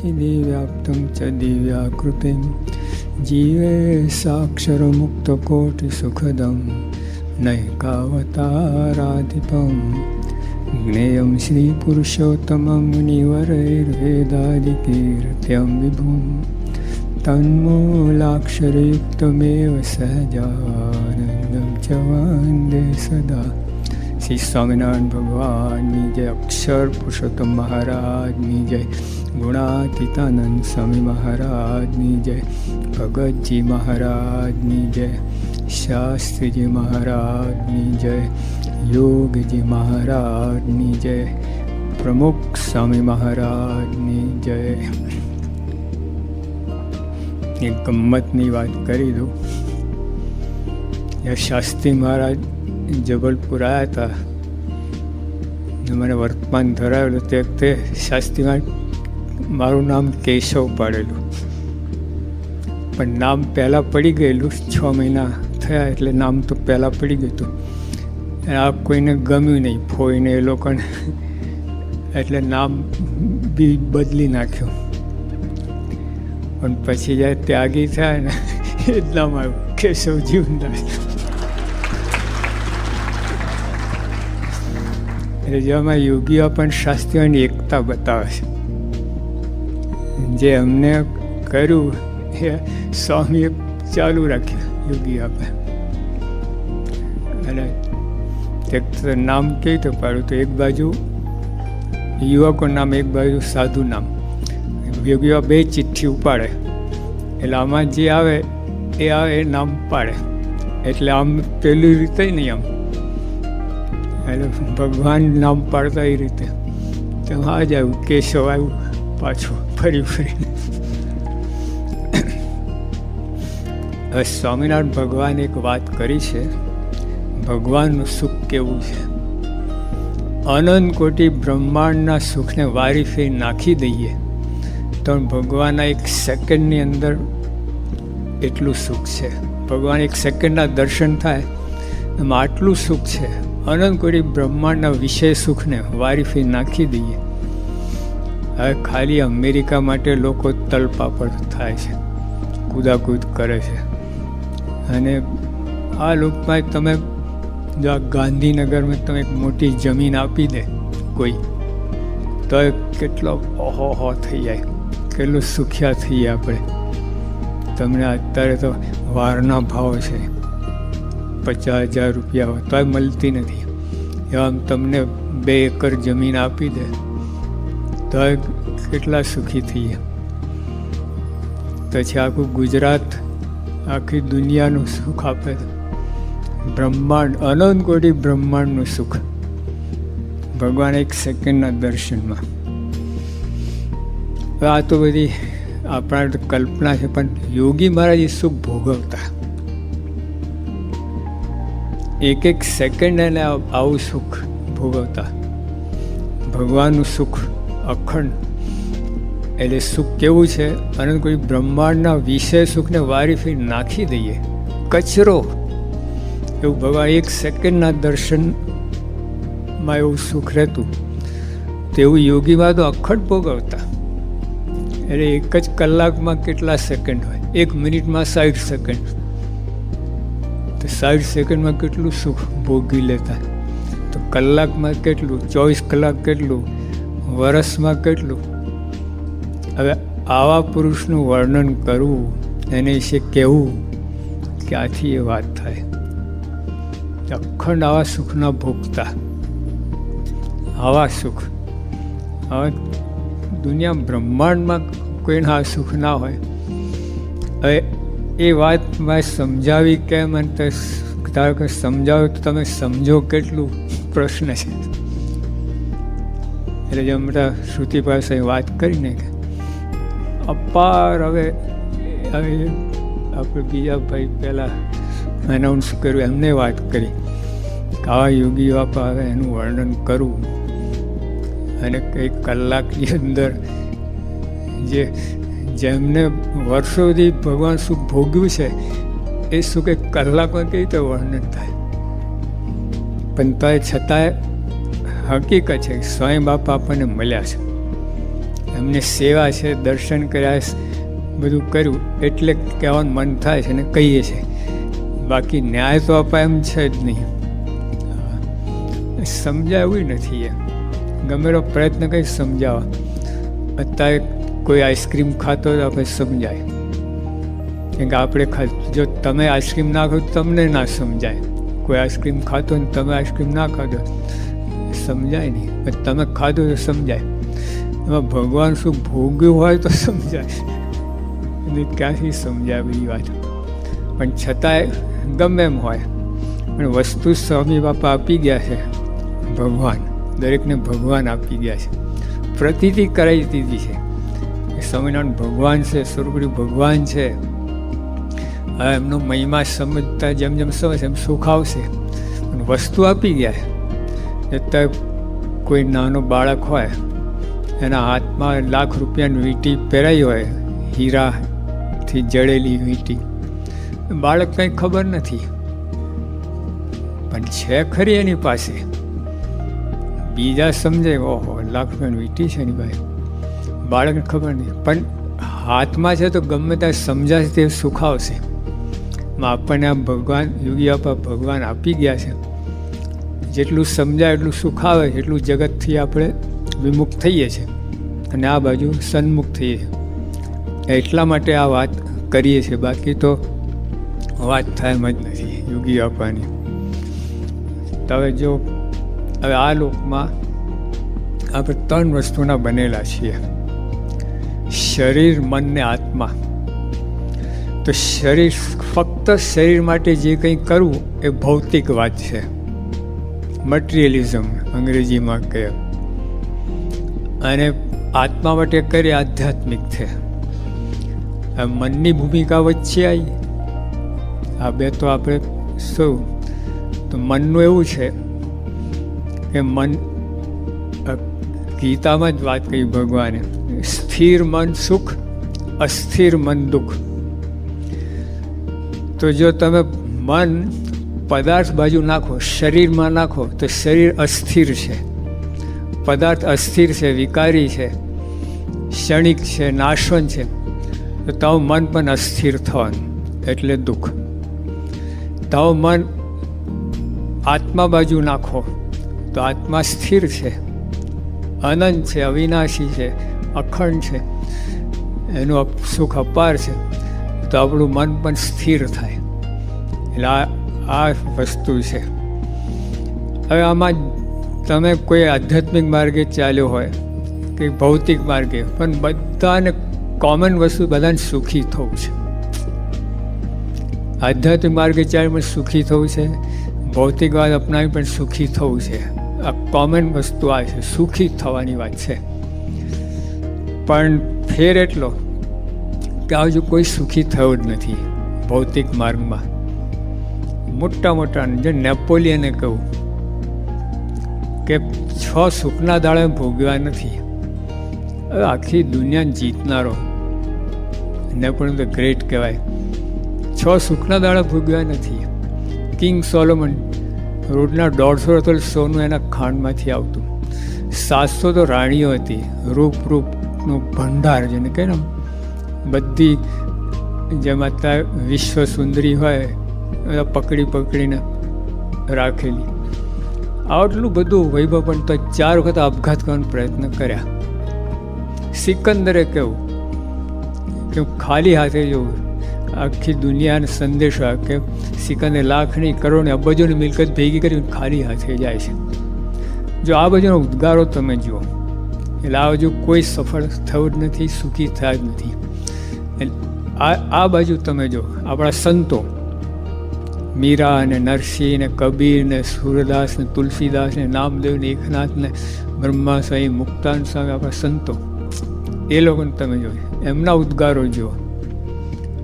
चिदिव्याप्तं च दिव्याकृतिं जीवे साक्षरमुक्तकोटिसुखदं नैकावताराधिपं ज्ञेयं श्रीपुरुषोत्तमं मुनिवरैर्वेदादिकीर्त्यं विभुं तन्मूलाक्षरयुक्तमेव सहजानन्दं च वन्दे सदा। श्री स्वामिनारायण भगवानની જય, અક્ષર પુરુષોત્તમ મહારાજની જય, ગુણાતીતાનંદ સ્વામી મહારાજની જય, ભગતજી મહારાજની જય, શાસ્ત્રીજી મહારાજની જય, યોગજી મહારાજની જય, પ્રમુખ સ્વામી મહારાજની જય. એક ગમ્મતની વાત કરી દઉં. શાસ્ત્રી મહારાજ જબલપુર આવ્યા હતા ને મને વર્તમાન ધરાવેલું. તે વખતે શાસ્ત્રીમાં મારું નામ કેશવ પાડેલું, પણ નામ પહેલાં પડી ગયેલું. 6 મહિના થયા એટલે નામ તો પહેલાં પડી ગયું હતું. આ કોઈને ગમ્યું નહીં, ફોઈને એ લોકોને, એટલે નામ બી બદલી નાખ્યું. પણ પછી જ્યારે ત્યાગી થાય ને એ જ નામ આવ્યું, કેશવજી ઊંડાસ. એટલે જેમાં યોગીઓ પણ શાસ્ત્રીઓની એકતા બતાવે છે. જે અમને કર્યું એ સ્વામીએ ચાલુ રાખ્યું યોગી આપે. અને એક નામ કેવી રીતે પાડ્યું તો એક બાજુ યુવકો નામ, એક બાજુ સાધુ નામ. યોગીઓ 2 ચિઠ્ઠી ઉપાડે એટલે આમાં જે આવે એ નામ પાડે. એટલે આમ પેલી રીતે નહીં, આમ એટલે ભગવાન નામ પાડતા એ રીતે. તો આ જ આવ્યું, કેશવ આવ્યું પાછું ફરી ફરીને. હવે સ્વામિનારાયણ ભગવાન એક વાત કરી છે, ભગવાનનું સુખ કેવું છે. અનંત કોટી બ્રહ્માંડના સુખને વારી ફેરી નાખી દઈએ તો ભગવાનના 1 સેકન્ડની અંદર એટલું સુખ છે. ભગવાન 1 સેકન્ડના દર્શન થાય એમાં આટલું સુખ છે. અનંત કોટી બ્રહ્માંડના વિષય સુખને વારી ફેરી નાખી દઈએ. હવે ખાલી અમેરિકા માટે લોકો તલપાપડ થાય છે, કૂદાકૂદ કરે છે. અને આ લોકમાં તમે જો આ ગાંધીનગરમાં તમે એક મોટી જમીન આપી દે કોઈ, તો કેટલો ઓહો થઈ જાય, કેટલું સુખ્યા થઈએ આપણે. તમને અત્યારે તો વારના ભાવ છે, 50,000 રૂપિયા હોય તોય મળતી નથી. એવા તમને 2 એકર જમીન આપી દે તો કેટલા સુખી થઈએ. પછી આખું ગુજરાત, આખી દુનિયાનું સુખ આપે. બ્રહ્માંડ, અનંત કોટી બ્રહ્માંડનું સુખ ભગવાન 1 સેકન્ડના દર્શનમાં. આ તો બધી આપણા કલ્પના છે, પણ યોગી મહારાજ એ સુખ ભોગવતા. 1 સેકન્ડ એને આવું સુખ ભોગવતા. ભગવાનનું સુખ અખંડ. એટલે સુખ કેવું છે, અનંત કોઈ બ્રહ્માંડના વિષય સુખને વારી ફેરી નાખી દઈએ, કચરો. એવું ભગવાન 1 સેકન્ડના દર્શનમાં એવું સુખ રહેતું. તેવું યોગીમાં તો અખંડ ભોગવતા. એટલે 1 જ કલાકમાં કેટલા સેકન્ડ હોય, 1 મિનિટમાં 60 સેકન્ડ. તો 60 સેકન્ડમાં કેટલું સુખ ભોગવી લેતા. તો કલાકમાં કેટલું, 24 કલાક કેટલું, વર્ષમાં કેટલું. હવે આવા પુરુષનું વર્ણન કરવું, એને વિશે કહેવું, ક્યાંથી એ વાત થાય. અખંડ આવા સુખના ભોગતા, આવા સુખ. હવે દુનિયા બ્રહ્માંડમાં કોઈના આ સુખ ના હોય. હવે એ વાત મેં સમજાવી કેમ, અને ધારો કે સમજાવો તો તમે સમજો કેટલું, પ્રશ્ન છે. એટલે જેમ બધા શ્રુતિ પાસે વાત કરીને કે અપાર. હવે આપણે બીજા ભાઈ પહેલાં એનાઉન્સ કર્યું, એમને વાત કરી કે આવા યોગીઓ આપા હવે એનું વર્ણન કરવું. અને કંઈક કલાકની અંદર જેમને વર્ષોથી ભગવાન સુખ ભોગ્યું છે એ સુખ એક કલાકમાં કેવી રીતે વર્ણન થાય. પણ તો છતાંય હકીકત છે, સ્વયં બાપા આપણને મળ્યા છે. એમને સેવા છે, દર્શન કર્યા, બધું કર્યું એટલે કહેવાનું મન થાય છે ને કહીએ છે. બાકી ન્યાય તો અપાય એમ છે જ નહીં. સમજાવ્યું નથી. એ ગમે એનો પ્રયત્ન કંઈ સમજાવવા. અત્યારે કોઈ આઈસ્ક્રીમ ખાતો તો આપણે સમજાય, કેમ કે આપણે જો તમે આઈસ્ક્રીમ ના ખાવ તો તમને ના સમજાય. કોઈ આઈસ્ક્રીમ ખાતો ને તમે આઈસ્ક્રીમ ના ખાધો સમજાય નહીં, પણ તમે ખાધો તો સમજાય. એમાં ભગવાન શું ભોગ્યું હોય તો સમજાય, અને ક્યાંથી સમજાય બધી વાત. પણ છતાંય ગમે એમ હોય, પણ વસ્તુ સ્વામી બાપા આપી ગયા છે. ભગવાન દરેકને ભગવાન આપી ગયા છે. પ્રતીતિ કરાવી દીધી છે કે સ્વામિનારાયણ ભગવાન છે, સ્વરૂપડી ભગવાન છે. હવે એમનો મહિમા સમજતા જેમ જેમ સમજે એમ સુખ આવશે. પણ વસ્તુ આપી ગયા છે. અત્યારે કોઈ નાનો બાળક હોય, એના હાથમાં લાખ રૂપિયાની વીંટી પહેરાઈ હોય, હીરાથી જડેલી વીંટી, બાળક કંઈ ખબર નથી, પણ છે ખરી એની પાસે. બીજા સમજે ઓહો લાખ રૂપિયાની વીંટી છે એની પાસે, બાળકને ખબર નહીં. પણ હાથમાં છે તો ગમે ત્યાં સમજાશે તે સુખ આવશે. આપણને આ ભગવાન યોગી બાપા ભગવાન આપી ગયા છે. જેટલું સમજાય એટલું સુખ આવે, એટલું જગતથી આપણે વિમુખ થઈએ છીએ અને આ બાજુ સન્મુખ થઈએ છીએ. એટલા માટે આ વાત કરીએ છીએ, બાકી તો વાત થાય એમ જ નથી યોગી બાપાની. હવે જો હવે આ લોકમાં આપણે 3 વસ્તુના બનેલા છીએ: શરીર, મન ને આત્મા. તો શરીર, ફક્ત શરીર માટે જે કંઈ કરવું એ ભૌતિક વાત છે, મટીરિયલિઝમ અંગ્રેજીમાં કહે. અને આત્મા માટે કરીએ આધ્યાત્મિક છે. મનની ભૂમિકા વચ્ચે આવી. આ બે તો આપણે શું, તો મનનું એવું છે કે મન, ગીતામાં જ વાત કરી ભગવાને, સ્થિર મન સુખ, અસ્થિર મન દુઃખ. તો જો તમે મન પદાર્થ બાજુ નાખો, શરીરમાં નાખો, તો શરીર અસ્થિર છે, પદાર્થ અસ્થિર છે, વિકારી છે, ક્ષણિક છે, નાશવંત છે. તો તારું મન પણ અસ્થિર થવાનું, એટલે દુઃખ. તારું મન આત્મા બાજુ નાખો તો આત્મા સ્થિર છે, અનંત છે, અવિનાશી છે, અખંડ છે, એનું સુખ અપાર છે. તો આપણું મન પણ સ્થિર થાય. એટલે આ વસ્તુ છે. હવે આમાં તમે કોઈ આધ્યાત્મિક માર્ગે ચાલ્યો હોય કે ભૌતિક માર્ગે, પણ બધાને કોમન વસ્તુ, બધાને સુખી થવું છે. આધ્યાત્મિક માર્ગે ચાલીને સુખી થવું છે, ભૌતિક વાત અપનાવી પણ સુખી થવું છે. આ કોમન વસ્તુ આ છે, સુખી થવાની વાત છે. પણ ફેર એટલો કે હજુ કોઈ સુખી થયો જ નથી ભૌતિક માર્ગમાં. મોટા મોટા, જે નેપોલિયને કહું કે 6 સુખના દાડે ભોગવ્યા નથી. હવે આખી દુનિયાને જીતનારો નેપોલિયન તો ગ્રેટ કહેવાય. 6 સુખના દાડા ભોગવ્યા નથી. કિંગ સોલોમન રોજના 150 રતલ સોનું એના ખાંડમાંથી આવતું. 700 તો રાણીઓ હતી. રૂપનો ભંડાર જેને કહે ને, બધી જેમાં અત્યારે વિશ્વ સુંદરી હોય બધા પકડીને રાખેલી. આટલું બધું વૈભવ, પણ તો 4 વખત આપઘાત કરવાનો પ્રયત્ન કર્યા. સિકંદરે કેવું કે ખાલી હાથે જવું, આખી દુનિયાને સંદેશો કે સિકંદર લાખની કરોડની અબજોની મિલકત ભેગી કરીને ખાલી હાથે જાય છે. જો આ બાજુનો ઉદ્ગારો તમે જુઓ, એટલે આ બાજુ કોઈ સફળ થયું જ નથી, સુખી થયા જ નથી. આ બાજુ તમે જો આપણા સંતો મીરા ને નરસિંહ ને કબીર ને સૂરદાસ ને તુલસીદાસ ને નામદેવ ને એકનાથ ને બ્રહ્મા સ્વામી, મુક્તાન સ્વામી, આપણા સંતો, એ લોકોને તમે જો એમના ઉદ્ગારો જુઓ.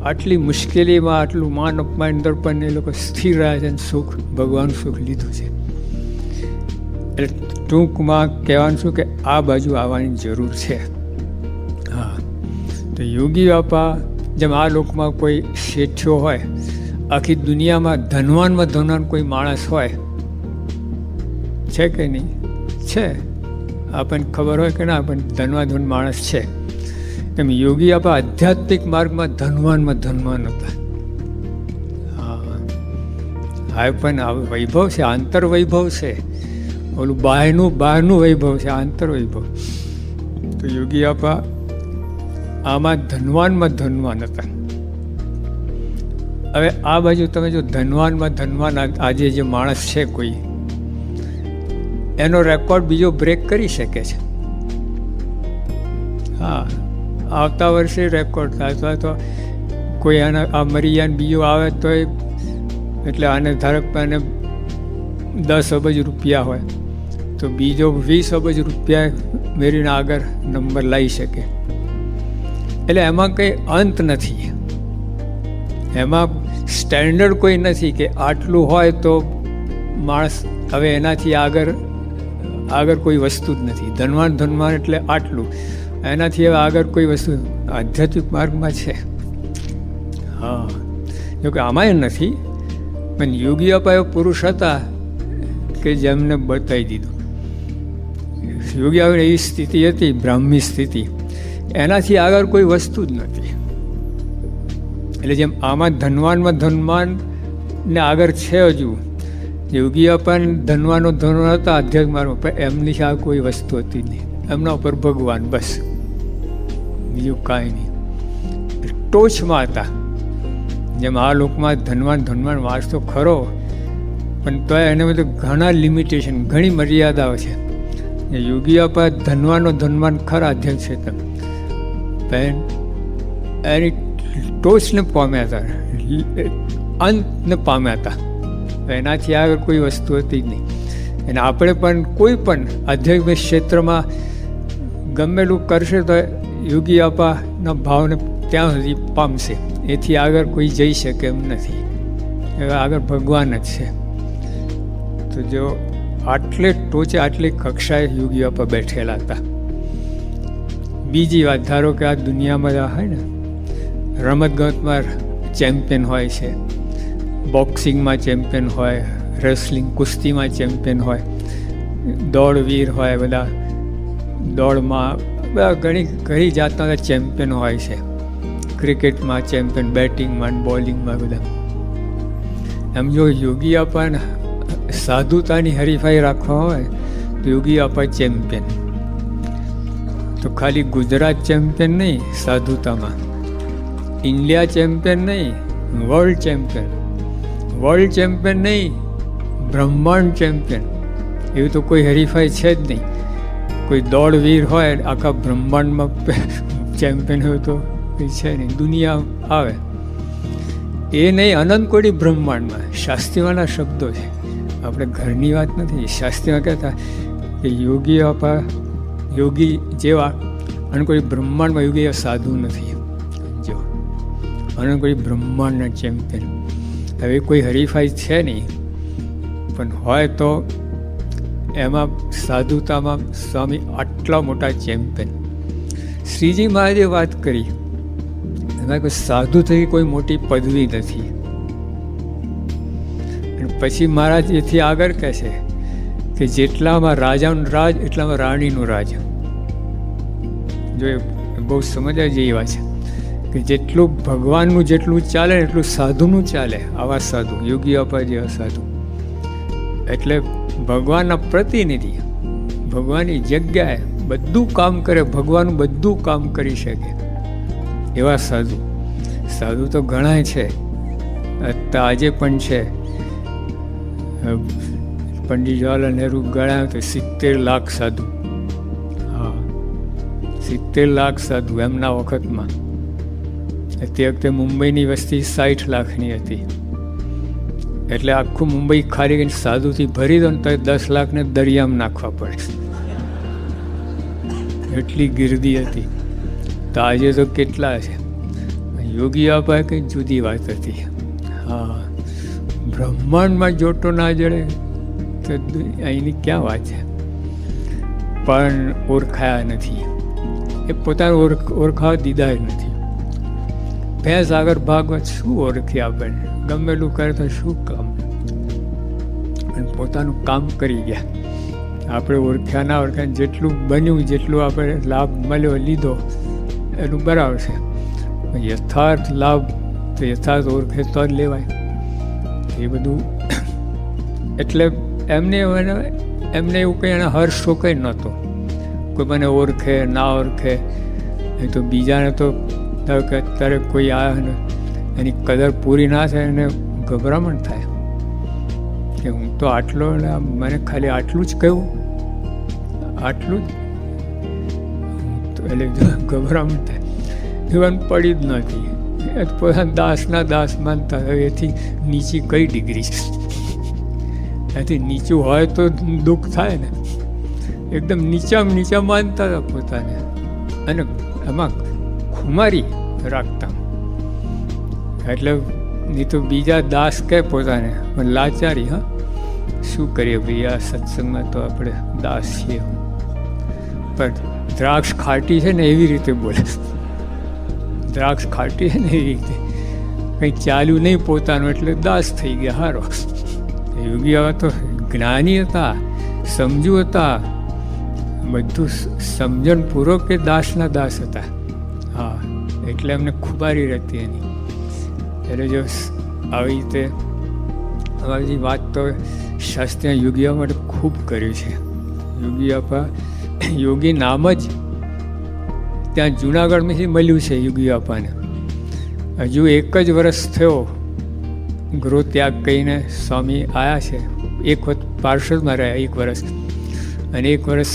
આટલી મુશ્કેલીમાં આટલું માન અપમાન દર્પણ એ લોકો સ્થિર રહ્યા છે અને સુખ, ભગવાન સુખ લીધું છે. એટલે ટૂંકમાં કહેવાનું શું કે આ બાજુ આવવાની જરૂર છે. હા, તો યોગી બાપા જેમ આ લોકમાં કોઈ શેઠિયો હોય, આખી દુનિયામાં ધનવાન કોઈ માણસ હોય છે કે નહીં? છે. આપણને ખબર હોય કે ના પણ ધનવાન માણસ છે, તેમ યોગી આપણા આધ્યાત્મિક માર્ગમાં ધનવાન હતા. હા પણ આ વૈભવ છે, આંતર વૈભવ છે. ઓલું બહારનું વૈભવ છે, આંતર વૈભવ. તો યોગી આપા આમાં ધનવાન હતા. હવે આ બાજુ તમે જો ધનવાન આજે જે માણસ છે કોઈ, એનો રેકોર્ડ બીજો બ્રેક કરી શકે છે. હા, આવતા વર્ષે રેકોર્ડ થાય અથવા તો કોઈ આના આ મરી જાય બીજો આવે તો એટલે આને ધારક આને 10 અબજ રૂપિયા હોય તો બીજો 20 અબજ રૂપિયા મેળવીને આગળ નંબર લાવી શકે. એટલે એમાં કંઈ અંત નથી, એમાં સ્ટેન્ડર્ડ કોઈ નથી કે આટલું હોય તો માણસ હવે એનાથી આગળ કોઈ વસ્તુ જ નથી. ધનવાન એટલે આટલું, એનાથી હવે આગળ કોઈ વસ્તુ આધ્યાત્મિક માર્ગમાં છે. હા, જોકે આમાંય નથી, પણ યોગી આપા એવા પુરુષ હતા કે જેમને બતાવી દીધું. યોગી આવે એવી સ્થિતિ હતી, બ્રાહ્મી સ્થિતિ, એનાથી આગળ કોઈ વસ્તુ જ નથી. એટલે જેમ આમાં ધનવાન ને આગળ છે હજુ, યોગી આપા ધનવાન હતા આધ્યાત્મિક માર્ગમાં, પણ એમની આ કોઈ વસ્તુ હતી નહીં. એમના ઉપર ભગવાન, બસ, બીજું કાંઈ નહીં. ટોચમાં હતા. જેમ આ લોકમાં ધનવાન વાસ તો ખરો, પણ તો એને બધું ઘણા લિમિટેશન, ઘણી મર્યાદાઓ છે. યોગી આપા ધનવાન ખરા અધ્યક્ષ છે તમે, પણ એની ટોચને પામ્યા હતા, અંતને પામ્યા હતા. એનાથી આગળ કોઈ વસ્તુ હતી જ નહીં. અને આપણે પણ કોઈ પણ આધ્યાત્મિક ક્ષેત્રમાં ગમેલું કરશે તો યોગી આપાના ભાવને ત્યાં સુધી પામશે. એથી આગળ કોઈ જઈ શકે એમ નથી. આગળ ભગવાન જ છે. તો જો આટલે ટોચે આટલી કક્ષાએ યોગી આપા બેઠેલા હતા. બીજી વાત, ધારો કે આ દુનિયામાં હોય ને, રમતગમતમાં ચેમ્પિયન હોય છે, બોક્સિંગમાં ચેમ્પિયન હોય, રેસલિંગ કુસ્તીમાં ચેમ્પિયન હોય, દોડવીર હોય, બધા દોડમાં બધા ઘણી જાતના ચેમ્પિયન હોય છે. ક્રિકેટમાં ચેમ્પિયન, બેટિંગમાં, બોલિંગમાં બધા. એમ જો યોગી આપા સાધુતાની હરીફાઈ રાખવા હોય તો યોગી આપા ચેમ્પિયન. તો ખાલી ગુજરાત ચેમ્પિયન નહીં સાધુતામાં, ઇન્ડિયા ચેમ્પિયન નહીં, વર્લ્ડ ચેમ્પિયન નહીં, બ્રહ્માંડ ચેમ્પિયન. એવું તો કોઈ હરીફાઈ છે જ નહીં. કોઈ દોડવીર હોય આખા બ્રહ્માંડમાં ચેમ્પિયન હોય તો છે નહીં. દુનિયા આવે એ નહીં, અનંતકોટી બ્રહ્માંડમાં. શાસ્ત્રીમાંના શબ્દો છે, આપણે ઘરની વાત નથી. શાસ્ત્રીમાં કહેતા કે યોગી આપા યોગી જેવા અનંતકોટી બ્રહ્માંડમાં યોગી એવા સાધુ નથી. જો અનંતકોટી બ્રહ્માંડના ચેમ્પિયન. હવે કોઈ હરીફાઈ છે નહીં, પણ હોય તો એમાં સાધુતામાં સ્વામી આટલા મોટા ચેમ્પિયન. શ્રીજી મહારાજે વાત કરી, એમાં કોઈ સાધુ થઈ કોઈ મોટી પદવી નથી. અને પછી મહારાજ એથી આગળ કહે છે કે જેટલામાં રાજાનું રાજ એટલામાં રાણીનું રાજ. જો એ બહુ સમજવા જેવી વાત છે કે જેટલું ભગવાનનું જેટલું ચાલે એટલું સાધુનું ચાલે. આવા સાધુ, યોગી આપા જેવા સાધુ, એટલે ભગવાનના પ્રતિનિધિ, ભગવાનની જગ્યાએ બધું કામ કરે, ભગવાનનું બધું કામ કરી શકે એવા સાધુ. સાધુ તો ઘણાય છે, આજે પણ છે. પંડિત જવાહરલાલ નહેરુ ગણાય તો 70 લાખ સાધુ. હા, 70 લાખ સાધુ એમના વખતમાં. તે વખતે મુંબઈની વસ્તી 60 લાખની હતી. એટલે આખું મુંબઈ ખાલી કરીને સાધુથી ભરી દો ને તો 10 લાખને દરિયામાં નાખવા પડે, એટલી ગીર્દી હતી. તો આજે તો કેટલા છે. યોગી આપા કંઈ જુદી વાત હતી. હા, બ્રહ્માંડમાં જોટો ના જડે તો અહીંની ક્યાં વાત છે. પણ ઓળખાયા નથી, એ પોતાને ઓળખાવા દીધા જ નથી. ભેંસ આગળ ભાગવત શું ઓળખી આપણને, ગમેલું કરે તો શું કામ, અને પોતાનું કામ કરી ગયા. આપણે ઓળખ્યા ના ઓળખ્યા જેટલું બન્યું, જેટલું આપણે લાભ મળ્યો લીધો એનું બરાબર છે. યથાર્થ લાભ તો યથાર્થ ઓળખે તો જ લેવાય એ બધું. એટલે એમને એવું કંઈ એના હર્ષ કંઈ નહોતો. કોઈ મને ઓળખે ના ઓળખે એ તો બીજાને તો કે અત્યારે કોઈ આવ્યા ને એની કદર પૂરી ના થાય એને ગભરામણ થાય કે હું તો આટલો, મને ખાલી આટલું જ કહ્યું, આટલું જ, એટલે ગભરામણ થાય. જીવન પડી જ નથી. પોતાના દાસના દાસ માનતા. હવે એથી નીચી કઈ ડિગ્રી છે? એથી નીચું હોય તો દુઃખ થાય ને. એકદમ નીચામાં નીચા માનતા હતા પોતાને અને એમાં ખુમારી રાખતા. એટલે નહીં તો બીજા દાસ કહે પોતાને પણ લાચારી. હા, શું કરીએ ભાઈ, આ સત્સંગમાં તો આપણે દાસ છીએ. પણ દ્રાક્ષ ખાટી છે ને એવી રીતે બોલે. દ્રાક્ષ ખાટી છે ને એવી રીતે કંઈ ચાલ્યું નહીં પોતાનું એટલે દાસ થઈ ગયા. હારો યોગી આવા તો જ્ઞાની હતા, સમજુ હતા, બધું સમજણપૂર્વક કે દાસના દાસ હતા. હા, એટલે એમને ખુબારી રહેતી એની. એટલે જો આવી રીતે આવી વાત તો શાસ્ત્રીય યોગીઓ માટે ખૂબ કર્યું છે. યોગી આપા, યોગી નામ જ ત્યાં જુનાગઢમાંથી મળ્યું છે યોગી આપાને. હજુ 1 જ વર્ષ થયો ગૃહ ત્યાગ કહીને સ્વામી આવ્યા છે. એક વખત પાર્ષદમાં રહ્યા 1 વર્ષ અને 1 વર્ષ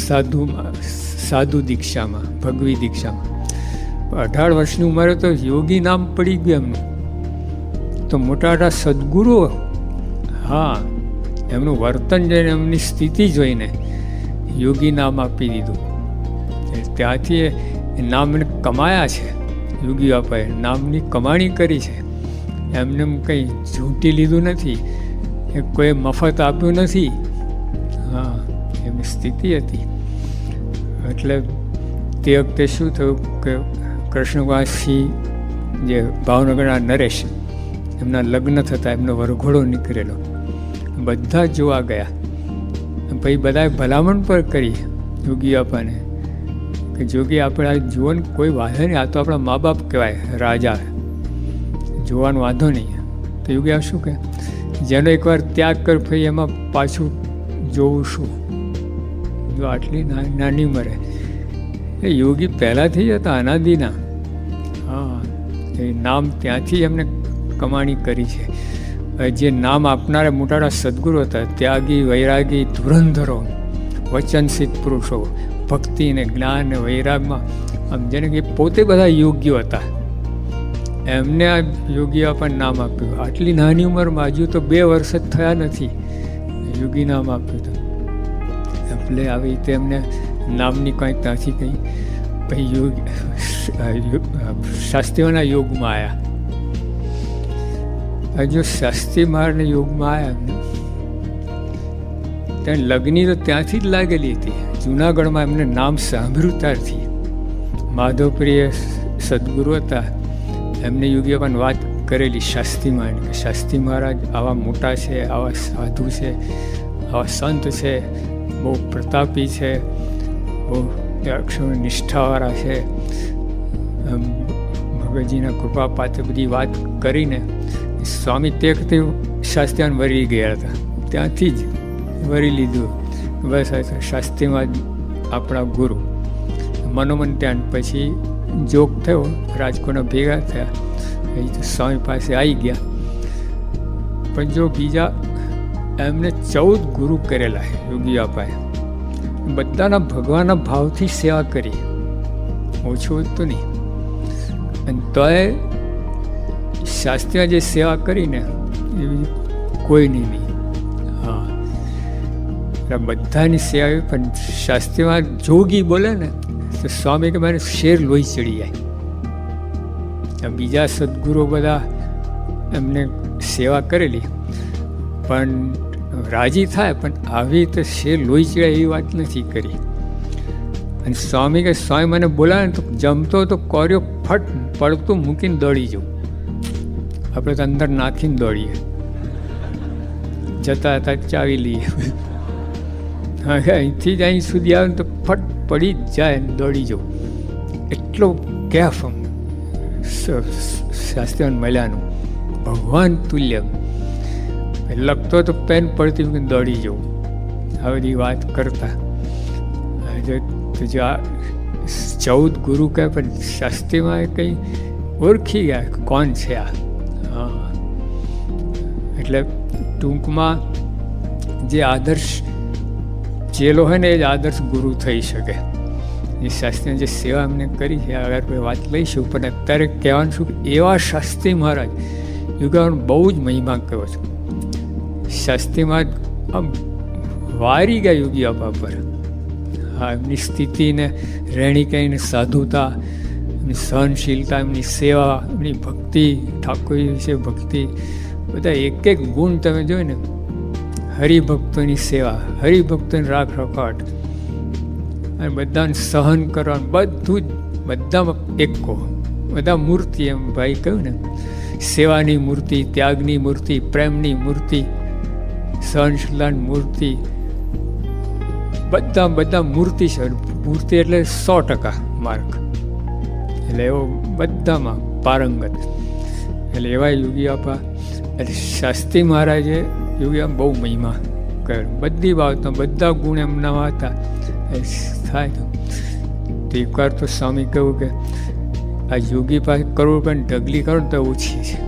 સાધુ દીક્ષામાં, ભગવી દીક્ષામાં. 18 વર્ષની ઉંમરે તો યોગી નામ પડી ગયું એમનું. તો મોટા મોટા સદગુરુઓ, હા, એમનું વર્તન જોઈને, એમની સ્થિતિ જોઈને યોગી નામ આપી દીધું. ત્યાંથી નામને કમાયા છે. યોગી બાપાએ નામની કમાણી કરી છે. એમને કંઈ ઝૂંટી લીધું નથી, એ કોઈ મફત આપ્યું નથી. હા, એમની સ્થિતિ હતી. એટલે તે વખતે શું થયું કે કૃષ્ણવાસી જે ભાવનગરના નરેશ, એમના લગ્ન થતા એમનો વરઘોડો નીકળેલો. બધા જોવા ગયા. પછી બધાએ ભલામણ પણ કરી યોગી બાપાને કે જોગી આપણે આ જુઓ ને, કોઈ વાંધો નહીં, આ તો આપણા મા બાપ કહેવાય, રાજા, જોવાનો વાંધો નહીં. તો યોગી આ શું કહે, જેનો એકવાર ત્યાગ કર પછી એમાં પાછું જોવું શું? જો આટલી નાની ઉંમરે એ યોગી પહેલાંથી જ હતા, અનાદિના. હા, એ નામ ત્યાંથી એમને કમાણી કરી છે. જે નામ આપનારા મોટા સદગુરુ હતા, ત્યાગી, વૈરાગી, ધુરંધરો, વચનસિદ્ધ પુરુષો, ભક્તિ ને જ્ઞાન ને વૈરાગમાં આમ જેને કે પોતે બધા યોગ્યો હતા. એમને આ યોગી આપણને નામ આપ્યું. આટલી નાની ઉંમરમાં, હજુ તો 2 વર્ષ જ થયા નથી, યોગી નામ આપ્યું હતું. એટલે આવી રીતે એમને નામની કંઈ ત્યાંથી કંઈ પછી યોગ શાસ્ત્રીઓના યોગમાં આવ્યા. જો શાસ્ત્રી મારને યોગમાં આવ્યા એમને ત્યાં લગ્ની તો ત્યાંથી જ લાગેલી હતી. જુનાગઢમાં એમને નામ સાંભળ્યું ત્યારથી. માધવપ્રિય સદગુરુ હતા, એમને યોગી પણ વાત કરેલી શાસ્ત્રીમાં કે શાસ્ત્રી મહારાજ આવા મોટા છે, આવા સાધુ છે, આવા સંત છે, બહુ પ્રતાપી છે, બહુ અક્ષર નિષ્ઠાવાળા છે. ભગતજીના કૃપા પાત્ર બધી વાત કરીને સ્વામી તે વખતે શાસ્ત્રીમાં વરી ગયા હતા. ત્યાંથી જ વરી લીધું, બસ શાસ્ત્રીમાં આપણા ગુરુ. મનોમન ત્યાં પછી જોગ થયો, રાજકોટના ભેગા થયા, એ તો સ્વામી પાસે આવી ગયા. પણ જો બીજા એમને 14 ગુરુ કરેલા યોગી બાપાએ. બધાના ભગવાનના ભાવથી સેવા કરી, ઓછું તો નહીં. અને તોય શાસ્ત્રીમાં જે સેવા કરીને એવી કોઈની નહીં. હા, બધાની સેવા. પણ શાસ્ત્રીમાં જોગી બોલે ને તો સ્વામી કે મારે શેર લોહી ચડી જાય. બીજા સદગુરુ બધા એમને સેવા કરેલી પણ રાજી થાય, પણ આવી રીતે શેર લોહી ચડાય એવી વાત નથી કરી. અને સ્વામી કે સ્વામી મને બોલાવે ને તો જમતો તો કોર્યો ફટ પડતું મૂકીને દોડી જવું. આપણે તો અંદર નાખીને દોડીએ, જતા હતા ચાવી લઈએ. અહીંથી જ અહીં સુધી આવે ને તો ફટ પડી જ જાય ને દોડી જવું, એટલો કેફ શાસ્ત્રીઓને મળ્યાનું ભગવાન તુલ્ય. લખતો તો પેન પડતી કે દોડી જવું, આ બધી વાત કરતા. જો 14 ગુરુ કહે પણ શાસ્ત્રીમાં કંઈ ઓળખી ગયા કોણ છે આ. હા, એટલે ટૂંકમાં જે આદર્શ ચેલો હોય ને એ જ આદર્શ ગુરુ થઈ શકે. એ શાસ્ત્રીને જે સેવા એમને કરી છે આગળ કોઈ વાત લઈશું, પણ અત્યારે કહેવાનું શું કે એવા શાસ્ત્રી મહારાજ યુગાનો બહુ જ મહિમા કહ્યો છે. શાસ્ત્રી મહારાજ આમ વારી ગયા યોગી આપા પર. હા, એમની સ્થિતિને રહેણી કહીને સાધુતા, એમની સહનશીલતા, એમની સેવા, એમની ભક્તિ, ઠાકોર વિશે ભક્તિ, બધા એક એક ગુણ તમે જોઈ ને. હરિભક્તોની સેવા, હરિભક્તોની રાખ રખાટ, અને બધાને સહન કરવાનું, બધું જ બધામાં એકો, બધા મૂર્તિ. એમ ભાઈ કહ્યું ને, સેવાની મૂર્તિ, ત્યાગની મૂર્તિ, પ્રેમની મૂર્તિ, સહનશીલતાની મૂર્તિ, બધા મૂર્તિ છે. મૂર્તિ એટલે 100% માર્ક, એટલે એવો બધામાં પારંગત. એટલે એવા યોગી આપા, એટલે શાસ્ત્રી મહારાજે યોગી આમ બહુ મહિમા કર્યો. બધી બાબતમાં બધા ગુણ એમનામાં હતા. થાય તો એકવાર તો સ્વામી કહ્યું કે આ યોગી પાસે કરોડ રૂપિયાની ઢગલી કરો ને તો ઓછી છે.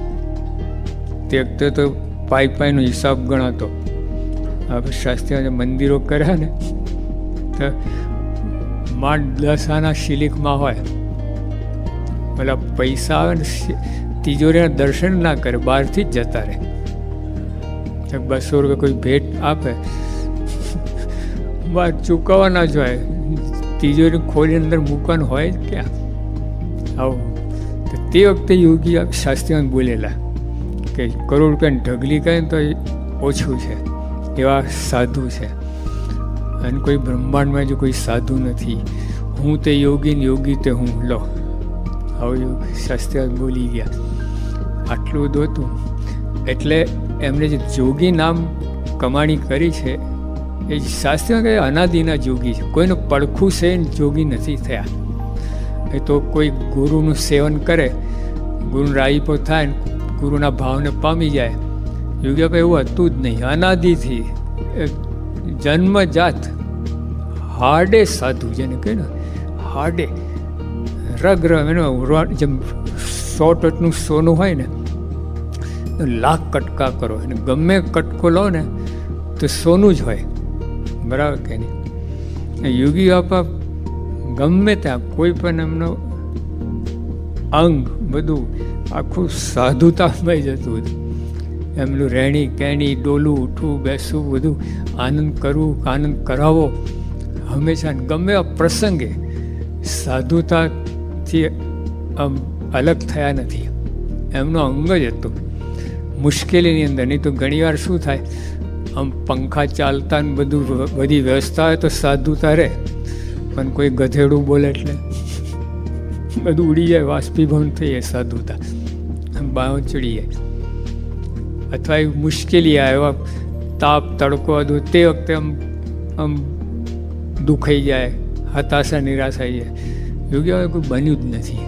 તે વખતે તો પાઈનો હિસાબ ગણાતો. આપણે શાસ્ત્રીઓને મંદિરો કર્યા ને તો માંડ 10 આના શિલિકમાં હોય, પેલા પૈસા આવે ને તિજોરીના દર્શન ના કરે, બહારથી જ જતા રહે. 200 રૂપિયા કોઈ ભેટ આપે, બહાર ચૂકવવાના જ હોય, તિજોરી ખોલી અંદર મૂકવાનું હોય જ ક્યાં. આવું તો તે વખતે યોગી શાસ્ત્રીઓને બોલેલા કે કરોડ રૂપિયાની ઢગલી કહે ને તો ઓછું છે, એવા સાધુ છે. અને કોઈ બ્રહ્માંડમાં જો કોઈ સાધુ નથી. હું તે યોગી ને યોગી તે હું. લો, આવું શાસ્ત્રી બોલી ગયા. આટલું બધું હતું. એટલે એમણે જે જોગી નામ કમાણી કરી છે એ શાસ્ત્રીઓ કહે અનાદિના જોગી છે. કોઈનું પડખું છે જોગી નથી થયા. એ તો કોઈ ગુરુનું સેવન કરે, ગુરુ રાજીપો થાય, ગુરુના ભાવને પામી જાય. યોગી આપણે એવું હતું જ નહીં. અનાદિથી જન્મજાત હાડે સાધુ, જેને કહે ને હાડે રગ એનો જેમ 100 ટનનું સોનું હોય ને, લાખ કટકા કરો અને ગમે કટકો લો ને તો સોનું જ હોય, બરાબર કે નહીં. યોગી બાપા ગમે ત્યાં કોઈ પણ એમનો અંગ બધું આખું સાધુતામય જતું હતું. એમનું રહેણી કહેણી, ડોલું, ઉઠવું, બેસવું, બધું આનંદ કરવું, આનંદ કરાવો હંમેશા. ગમે આ પ્રસંગે સાધુતાથી આમ અલગ થયા નથી. એમનો અંગ જ હતું મુશ્કેલીની અંદર. નહીં તો ઘણીવાર શું થાય, આમ પંખા ચાલતા ને બધું બધી વ્યવસ્થા હોય તો સાધુતા રહે, પણ કોઈ ગધેડું બોલે એટલે બધું ઉડી જાય, વાષ્પીભવન થઈ જાય સાધુતા, બાઓ ચડી જાય. અથવા એ મુશ્કેલી આવે, તાપ તડકો હતું, તે વખતે આમ દુખાઈ જાય, હતાશા નિરાશા આવી જાય. યોગી હવે કોઈ બન્યું જ નથી.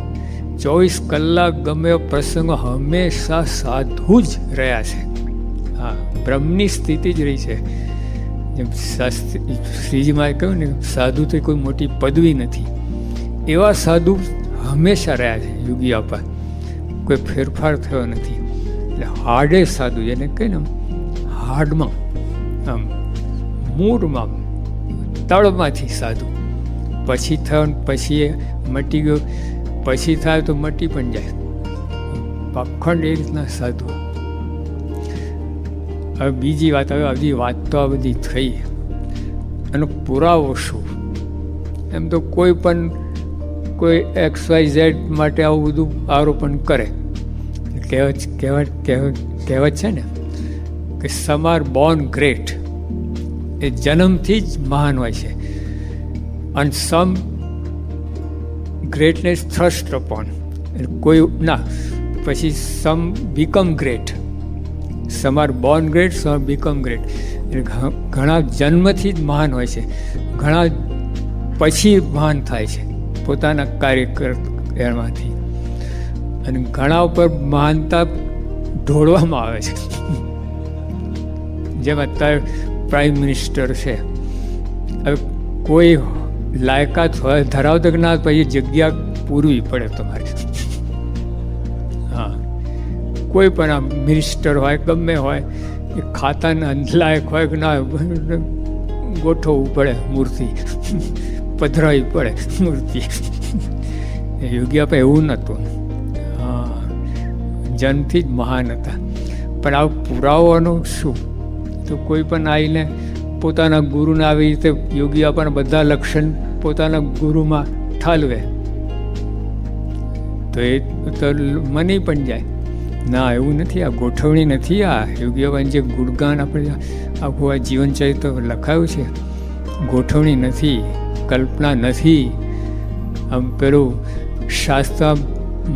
24 કલાક ગમે પ્રસંગો હંમેશા સાધુ જ રહ્યા છે. હા, બ્રહ્મની સ્થિતિ જ રહી છે. જેમ શ્રીજીમાં કહ્યું ને, સાધુ તો કોઈ મોટી પદવી નથી. એવા સાધુ હંમેશા રહ્યા છે યોગી આપા, કોઈ ફેરફાર થયો નથી. એટલે હાડે સાધુ, જેને કહે ને હાડમાં, આમ મૂળમાં, તળમાંથી સાધુ. પછી થયો ને પછી એ મટી ગયો, પછી થાય તો મટી પણ જાય. પાખંડ એ રીતના સાધુ. હવે બીજી વાત, હવે બધી વાત તો આ બધી થઈ, એનો પુરાવો શું? એમ તો કોઈ પણ કોઈ XYZ માટે આવું બધું આરોપણ કરે. કહેવત છે ને કે સમ આર બોર્ન ગ્રેટ, એ જન્મથી જ મહાન હોય છે. અને સમ ગ્રેટનેસ થ્રસ્ટ અપોન, કોઈ ના, પછી સમ બીકમ ગ્રેટ. સમ આર બોર્ન ગ્રેટ, સમ બીકમ ગ્રેટ. એટલે ઘણા જન્મથી જ મહાન હોય છે, ઘણા પછી મહાન થાય છે પોતાના કાર્ય એમાંથી, અને ઘણા ઉપર મહાનતા ઢોળવામાં આવે છે. જેમ અત્યારે પ્રાઇમ મિનિસ્ટર છે, હવે કોઈ લાયકાત હોય ધરાવતો કે ના, પછી જગ્યા પૂરવી પડે તમારે. હા, કોઈ પણ આ મિનિસ્ટર હોય ગમે હોય, એ ખાતાના લાયક હોય કે ના, ગોઠવવું પડે મૂર્તિ, પધરાવી પડે મૂર્તિ. યોગી આપણે એવું નહોતું. હા, જન્મથી જ મહાન હતા. પણ આ પુરાવાનો શું? તો કોઈ પણ આવીને પોતાના ગુરુને આવી રીતે યોગી આપણને બધા લક્ષણ પોતાના ગુરુમાં ઠાલવે તો એ તો મની પણ જાય. ના, એવું નથી, આ ગોઠવણી નથી. આ યોગી આપણને જે ગુણગાન આપણે આખું આ જીવનચરિત્ર લખાયું છે, ગોઠવણી નથી, કલ્પના નથી. આમ પેલું શાસ્ત્ર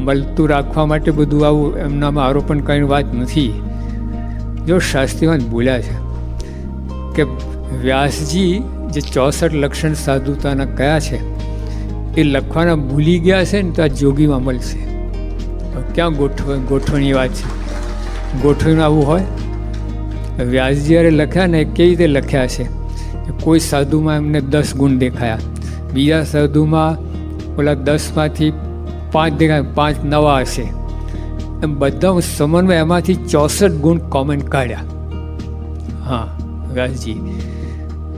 મળતું રાખવા માટે બધું આવું એમનામાં આરોપણ કરીને વાત નથી. જો શાસ્ત્રીમાં જ બોલ્યા છે કે વ્યાસજી જે 64 લક્ષણ સાધુતાના કયા છે એ લખવાના ભૂલી ગયા છે ને, તો આ જોગીમાં મળશે. ક્યાં ગોઠવણી વાત છે? ગોઠવણીમાં આવું હોય? વ્યાસજી જ્યારે લખ્યા ને, એ કેવી રીતે લખ્યા છે? કોઈ સાધુમાં એમને 10 ગુણ દેખાયા, બીજા સાધુમાં ઓલા 10માંથી 5 દેખાય, 5 નવા હશે, એમ બધા સમન્વય એમાંથી 64 ગુણ કોમન કાઢ્યા. હા, વ્યાસજી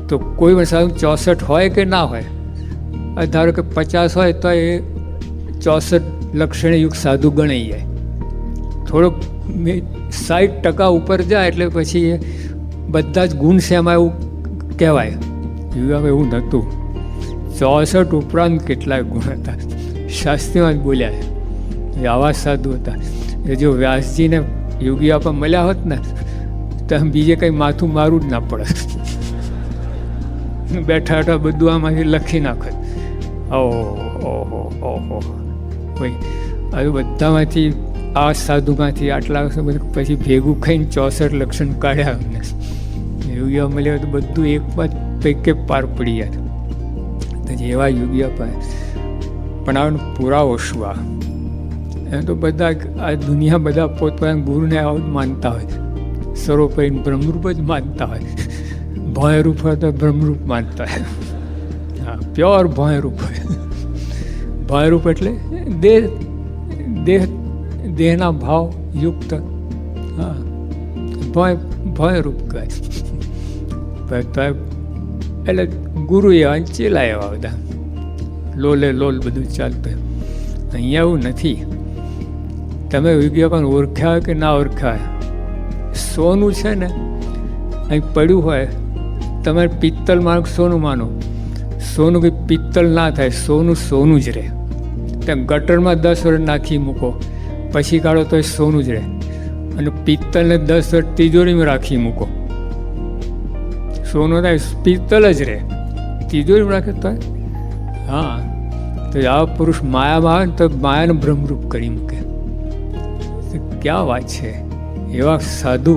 તો કોઈ પણ સાધુ 64 હોય કે ના હોય, ધારો કે 50 હોય તો એ 64 લક્ષણયુક્ત સાધુ ગણાઈ જાય. થોડોક 60% ઉપર જાય એટલે પછી એ બધા જ ગુણ છે એમાં એવું કહેવાય. હવે એવું નહોતું. 64 ઉપરાંત કેટલાય ગુણ હતા, શાસ્ત્રીમાં જ બોલ્યા છે. એ આવા સાધુ હતા. એ જો વ્યાસજીને યોગી આપવા મળ્યા હોત ને, તો બીજે કંઈ માથું મારું જ ના પડે. બેઠા બેઠા બધું આમાંથી લખી નાખત. ઓહો ભાઈ, હવે બધામાંથી આ સાધુમાંથી આટલા પછી ભેગું ખાઈને 64 લક્ષણ કાઢ્યા અમને. યોગીઓ મળ્યા તો બધું એક બાદ પૈકે પાર પડી જાય. તો જેવા યોગીઓ પાય પણ આનો પુરાવો શું? આ એમ તો બધા આ દુનિયા બધા પોતપોતાના ગુરુને આવું જ માનતા હોય, સર્વોપરી બ્રહ્મરૂપ જ માનતા હોય. ભોંયરૂપ હોય તો બ્રહ્મરૂપ માનતા હોય. હા, પ્યોર ભોંયરૂપ હોય. ભોંયરૂપ એટલે દેહના ભાવ યુક્ત. હા, ભોંયરૂપ કહેવાય. એટલે ગુરુ એવા ચેલા એવા બધા, લોલે લોલ બધું ચાલતું. અહીંયા એવું નથી. તમે વિજ્ઞા પણ ઓળખ્યા કે ના ઓળખ્યા, સોનું છે ને અહીં પડ્યું હોય, તમે પિત્તલ માનો સોનું માનો, સોનું કંઈ પિત્તલ ના થાય, સોનું સોનું જ રહે. ત્યાં ગટરમાં 10 વર્ષ નાખી મૂકો, પછી કાઢો તો એ સોનું જ રહે. અને પિત્તલને 10 વર્ષ તિજોરીમાં રાખી મૂકો, સોનું થાય, પિત્તલ જ રહે. તિજોરીમાં રાખે તો હા. તો આવા પુરુષ માયામાં આવે ને તો માયાનું બ્રહ્મરૂપ કરી મૂકે. ક્યાં વાત છે? એવા સાધુ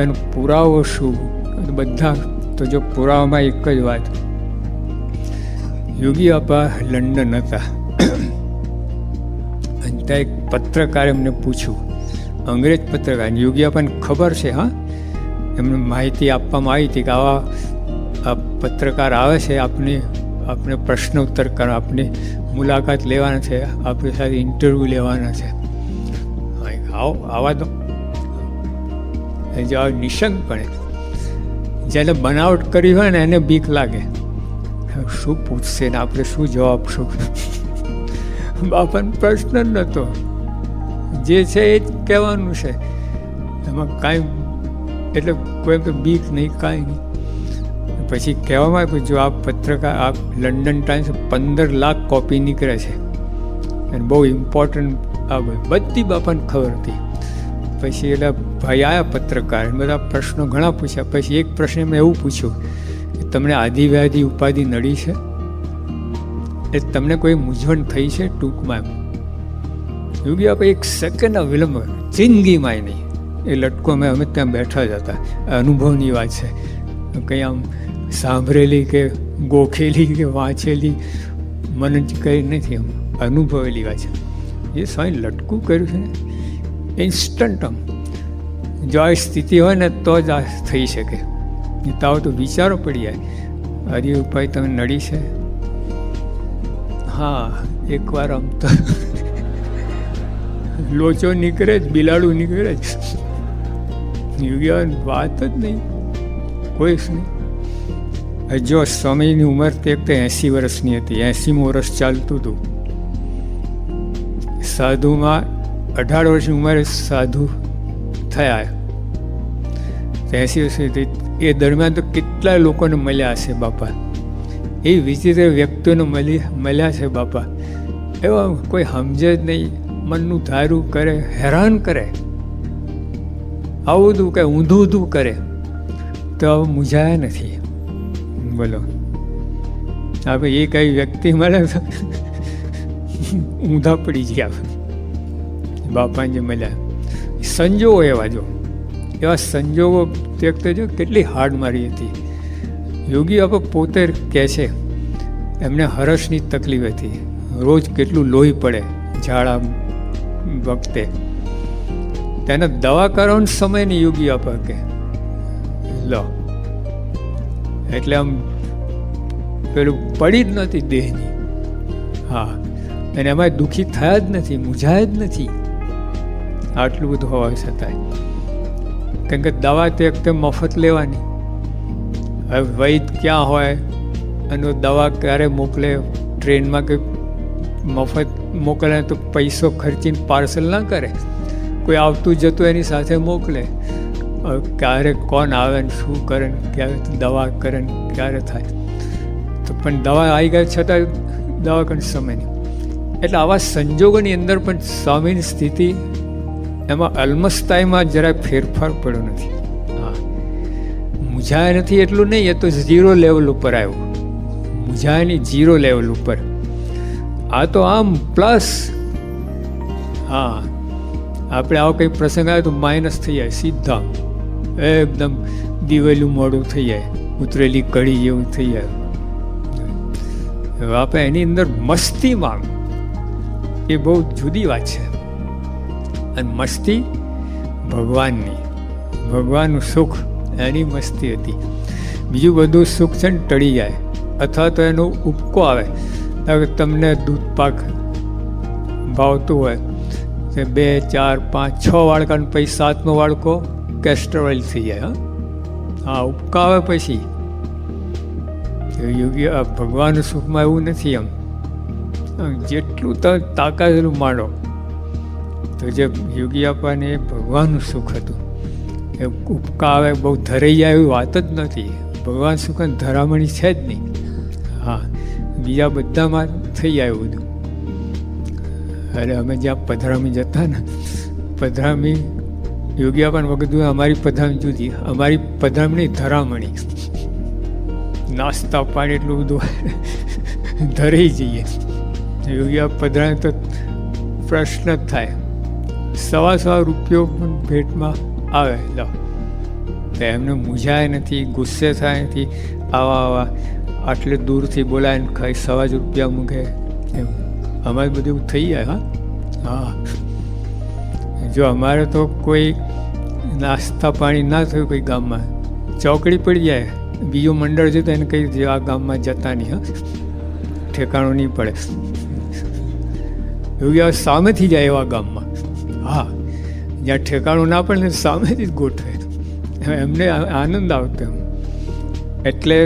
એનો પુરાવો શું? બધા તો જો પુરાવામાં એક જ વાત, યોગી આપા લંડન હતા અને ત્યાં એક પત્રકારે એમને પૂછ્યું, અંગ્રેજ પત્રકાર, યોગી આપાને ખબર છે, હા, એમને માહિતી આપવામાં આવી હતી કે આવા આ પત્રકાર આવે છે, આપણે પ્રશ્ન ઉત્તર કરવા, આપણે મુલાકાત લેવાના છે, આપણી સાથે ઇન્ટરવ્યૂ લેવાના છે. આવો આવા તો જવાબ નિશંકપણે. જેને બનાવટ કરી હોય ને એને બીક લાગે, શું પૂછશે ને આપણે શું જવાબ આપશું. બાપાનો પ્રશ્ન જ નહોતો, જે છે એ જ કહેવાનું છે, એમાં કાંઈ એટલે કોઈ તો બીક નહીં, કાંઈ નહીં. પછી કહેવામાં આવ્યું જો આ પત્રકાર આ લંડન ટાઈમ્સ 15 લાખ કોપી નીકળે છે અને બહુ ઇમ્પોર્ટન્ટ આ બધી બાપાને ખબર હતી. પછી એટલે ભાઈ આવ્યા પત્રકાર, બધા પ્રશ્નો ઘણા પૂછ્યા. પછી એક પ્રશ્ન એમણે એવું પૂછ્યું કે તમને આદિવ્યાધિ ઉપાધિ નડી છે, એ તમને કોઈ મૂંઝવણ થઈ છે ટૂંકમાં? યોગી આપણે એક સેકન્ડના વિલંબ, જિંદગીમાં નહીં, એ લટકો અમે ત્યાં બેઠા જ હતા. અનુભવની વાત છે, કંઈ આમ સાંભળેલી કે ગોખેલી કે વાંચેલી મને કંઈ નથી, આમ અનુભવેલી વાત છે. એ સ્વામી લટકું કર્યું છે ને ઇન્સ્ટન્ટ, આમ જો આ સ્થિતિ હોય ને તો જ આ થઈ શકે. તાવ તો વિચારો પડી જાય, હરિભાઈ તમે નડી છે? હા, એકવાર આમ તો લોચો નીકળે જ, બિલાડું નીકળે જ. યોગી વાત જ નહીં, કોઈ જ નહીં. જો સ્વામીની ઉંમર તે વખતે 80 વર્ષની હતી, 80મું વર્ષ ચાલતું હતું. સાધુમાં 18 વર્ષની ઉંમરે સાધુ થયા, 80 વર્ષની હતી. એ દરમિયાન તો કેટલાય લોકોને મળ્યા હશે બાપા, એ વિચિત્ર વ્યક્તિઓને મળ્યા છે બાપા. એવા કોઈ સમજે જ નહીં, મનનું ધારું કરે, હેરાન કરે, આવું બધું કંઈ ઊંધું ઊંધું કરે તો મૂંઝાયા નથી. બોલો, આપણે એ કઈ વ્યક્તિ મળે તો ઊંધા પડી ગયા બાપાને જે મળ્યા. સંજોગો એવા, જો એવા સંજોગો વ્યક્ત જો કેટલી હાડ મારી હતી. યોગી બાપા પોતે કહે છે એમને હરસની તકલીફ હતી, રોજ કેટલું લોહી પડે ઝાડા વખતે, તેને દવા કરવાનો સમય નહીં. યોગી બાપા કે લો, એટલે આમ પેલું પડી જ નહોતી દેહની. હા, અને એમાં દુઃખી થયા જ નથી, મૂંઝાયા જ નથી, આટલું બધું હોવા છતાંય. કેમ કે દવા તે વખતે મફત લેવાની. હવે વૈદ ક્યાં હોય અને દવા ક્યારે મોકલે, ટ્રેનમાં કે મફત મોકલે તો પૈસો ખર્ચીને પાર્સલ ના કરે, કોઈ આવતું જતું એની સાથે મોકલે. ક્યારે કોણ આવે ને શું કરે ને ક્યારે દવા કરે ને ક્યારે થાય, તો પણ દવા આવી ગઈ છતાં દવા કરીને સમય નહીં. એટલે આવા સંજોગોની અંદર પણ સ્વામીની સ્થિતિ એમાં અલમસ્તાઈમાં જરાય ફેરફાર પડ્યો નથી. હા, મૂંઝાયા નથી એટલું નહીં, એ તો 0 લેવલ ઉપર આવ્યું. મૂંઝાયાની 0 લેવલ ઉપર. આ તો આમ પ્લસ. હા, આપણે આવો કંઈ પ્રસંગ આવે તો માઇનસ થઈ જાય સીધા, એકદમ દિવેલું મોડું થઈ જાય, ઉતરેલી કડી જેવું થઈ જાય. આપણે એની અંદર મસ્તી માંગ, એ બહુ જુદી વાત છે. અને મસ્તી ભગવાનની, ભગવાનનું સુખ, એની મસ્તી હતી. બીજું બધું સુખ છે ને ટળી જાય, અથવા તો એનો ઉપકો આવે. તમને દૂધ પાક ભાવતું હોય તો 2, 4, 5, 6 વાડકા પછી 7મો વાડકો કેસ્ટર ઓઇલ થઈ જાય. હા, ઉપકા આવે પછી. યોગી ભગવાનનું સુખમાં એવું નથી. આમ જેટલું તમે તાકાત એટલું માંડો. તો જે યોગી આપવાને ભગવાનનું સુખ હતું, એ ઉપકા આવે બહુ ધરાઈ જાય એવી વાત જ નથી. ભગવાન સુખ ધરામણી છે જ નહીં. હા, બીજા બધામાં થઈ જાય એવું બધું. અરે અમે જ્યાં પધરામી જતા ને, પધરામી યોગી આપવાને વખત અમારી પધરામણી જુદી, અમારી પધરામણી ધરામણી. નાસ્તા પાણી એટલું બધું ધરાઈ જઈએ. યોગી આપ પધરામણી તો પ્રશ્ન જ થાય. 1.25 રૂપિયો પણ ભેટમાં આવે, લો તો એમને મૂંઝાય નથી, ગુસ્સે થાય નથી. આવા આટલે દૂરથી બોલાય ને ખાઈ 1.25 રૂપિયા મૂકે એમ. અમારે બધું થઈ જાય. હા, જો અમારે તો કોઈ નાસ્તા પાણી ના થયું કોઈ ગામમાં, ચોકડી પડી જાય, બીજું મંડળ છે તો એને કહી દે આ ગામમાં જતા નહીં, હા ઠેકાણું નહીં પડે. એવું સામેથી જાય એવા ગામમાં. હા, જ્યાં ઠેકાણું ના પડે ને સામેથી જ ગોઠવે, એમને આનંદ આવતો એમ. એટલે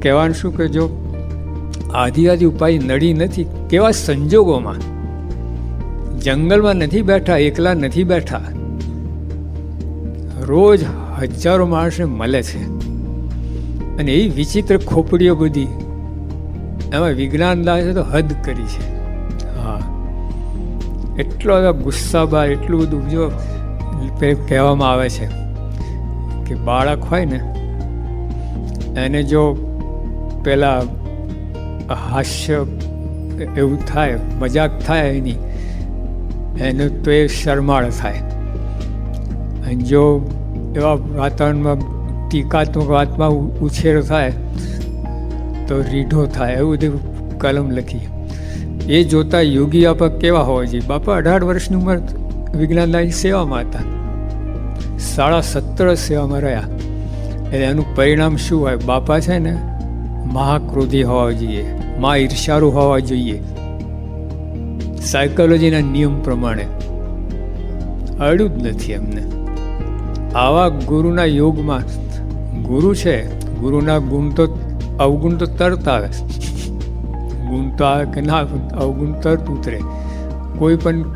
કહેવાનું શું કે જો આદિ ઉપાય નડી નથી, કેવા સંજોગોમાં, જંગલમાં નથી બેઠા, એકલા નથી બેઠા, રોજ હજારો માણસને મળે છે. અને એ વિચિત્ર ખોપડીઓ બધી, એમાં વિજ્ઞાન લાવે છે તો હદ કરી છે. હા, એટલો બધા ગુસ્સાબાર, એટલું બધું. જો કહેવામાં આવે છે કે બાળક હોય ને એને જો પેલા હાસ્ય એવું થાય, મજાક થાય એની, એને તો એ શરમાળ થાય. અને જો એવા વાતાવરણમાં ટીકાત્મક વાતમાં ઉછેર થાય તો રીઢો થાય, એવું બધું કલમ લખી. એ જોતા યોગી બાપા કેવા હોવા જોઈએ? બાપા 18 વર્ષની ઉંમર વિજ્ઞાનદાયની સેવામાં હતા, 17.5 સેવામાં રહ્યા. એટલે એનું પરિણામ શું હોય? બાપા છે ને મહાક્રોધી હોવા જોઈએ, મહા ઈર્ષાળુ હોવા જોઈએ, સાયકોલોજીના નિયમ પ્રમાણે. અડ્યું જ નથી એમને. આવા ગુરુના યોગમાં ગુરુ છે, ગુરુના ગુણ તો અવગુણ તો તરત આવે, ગુણ તો આવે કે ના, અવગુણ તરત ઉતરે.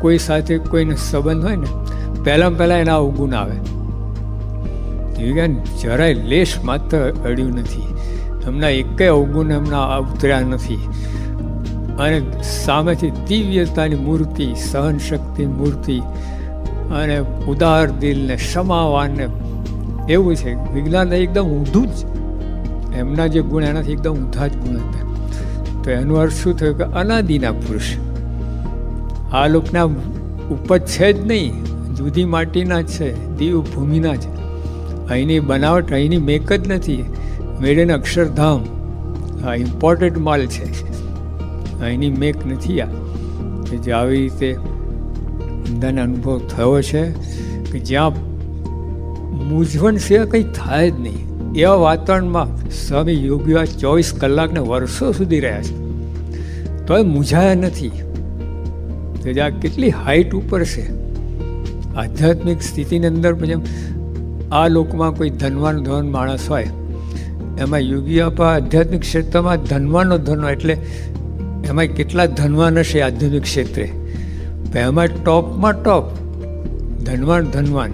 કોઈ સાથે કોઈને સંબંધ હોય ને પહેલાં એના અવગુણ આવે. જરાય લેશ માત્ર અડ્યું નથી એમના, એકેય અવગુણ એમના ઉતર્યા નથી. અને સામેથી દિવ્યતાની મૂર્તિ, સહનશક્તિ મૂર્તિ અને ઉદાર દિલ ને ક્ષમાવાન ને એવું છે. વિજ્ઞાન એકદમ ઊંધું જ, એમના જે ગુણ એનાથી એકદમ ઊંધા જ ગુણ હતા. તો એનો અર્થ શું થયો કે અનાદિના પુરુષ આ લોકના ઉપજ છે જ નહીં, જુદી માટીના જ છે, દીવ ભૂમિના જ. અહીંની બનાવટ, અહીંની મેક જ નથી, મેડ ઇન અક્ષરધામ. આ ઇમ્પોર્ટેડ માલ છે, અહીંની મેક નથી. આ કે જે આવી રીતે બધાને અનુભવ થયો છે કે જ્યાં મૂંઝવણ સિવાય કંઈ થાય જ નહીં. એવા વાતાવરણમાં સ્વામી યોગીઓ 24 કલાકને વર્ષો સુધી રહ્યા છે, તોય મૂંઝાયા નથી. તો જે આ કેટલી હાઈટ ઉપર છે આધ્યાત્મિક સ્થિતિની અંદર. પછી આ લોકમાં કોઈ ધનવાન માણસ હોય, એમાં યોગી બાપા આધ્યાત્મિક ક્ષેત્રમાં ધનવાન, એટલે એમાં કેટલા ધનવાન હશે આધ્યાત્મિક ક્ષેત્રે, એમાં ટોપમાં ટોપ ધનવાન.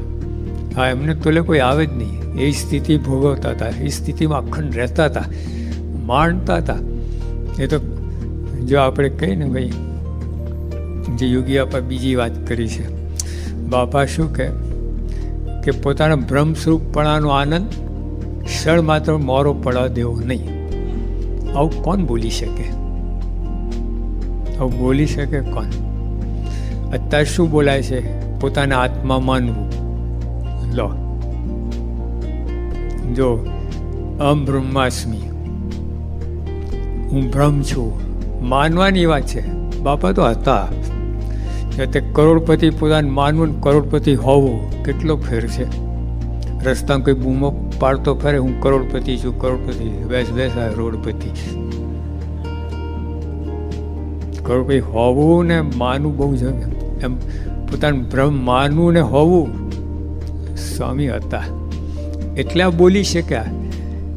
હા, એમને તોલે કોઈ આવે જ નહીં. એ સ્થિતિ ભોગવતા હતા, એ સ્થિતિમાં અખંડ રહેતા હતા, માણતા હતા. એ તો જો આપણે કહીએ ને ભાઈ, જે યોગી બાપા બીજી વાત કરી છે, બાપા શું કે પોતાના બ્રહ્મ સ્વરૂપપણાનો આનંદ ક્ષણ માત્ર મોરો પડવા દેવો નહીં. આવું કોણ બોલી શકે? આવું બોલી શકે કોણ? અત્યારે શું બોલાય છે? પોતાના આત્મા માનવું. લો, જો અહમ બ્રહ્માસ્મિ, હું બ્રહ્મ છું, માનવાની વાત છે. બાપા તો હતા તે કરોડપતિ, પોતાને માનવું ને કરોડપતિ હોવું કેટલો ફેર છે. રસ્તામાં કોઈ બૂમો પાડતો ફરે, હું કરોડપતિ છું, કરોડપતિ, બેસ આ રોડપતિ. કરોડપતિ હોવું ને માનવું બહુ જ એમ, પોતાનું બ્રહ્મ માનવું ને હોવું સ્વામી હતા. એટલે આ બોલી શક્યા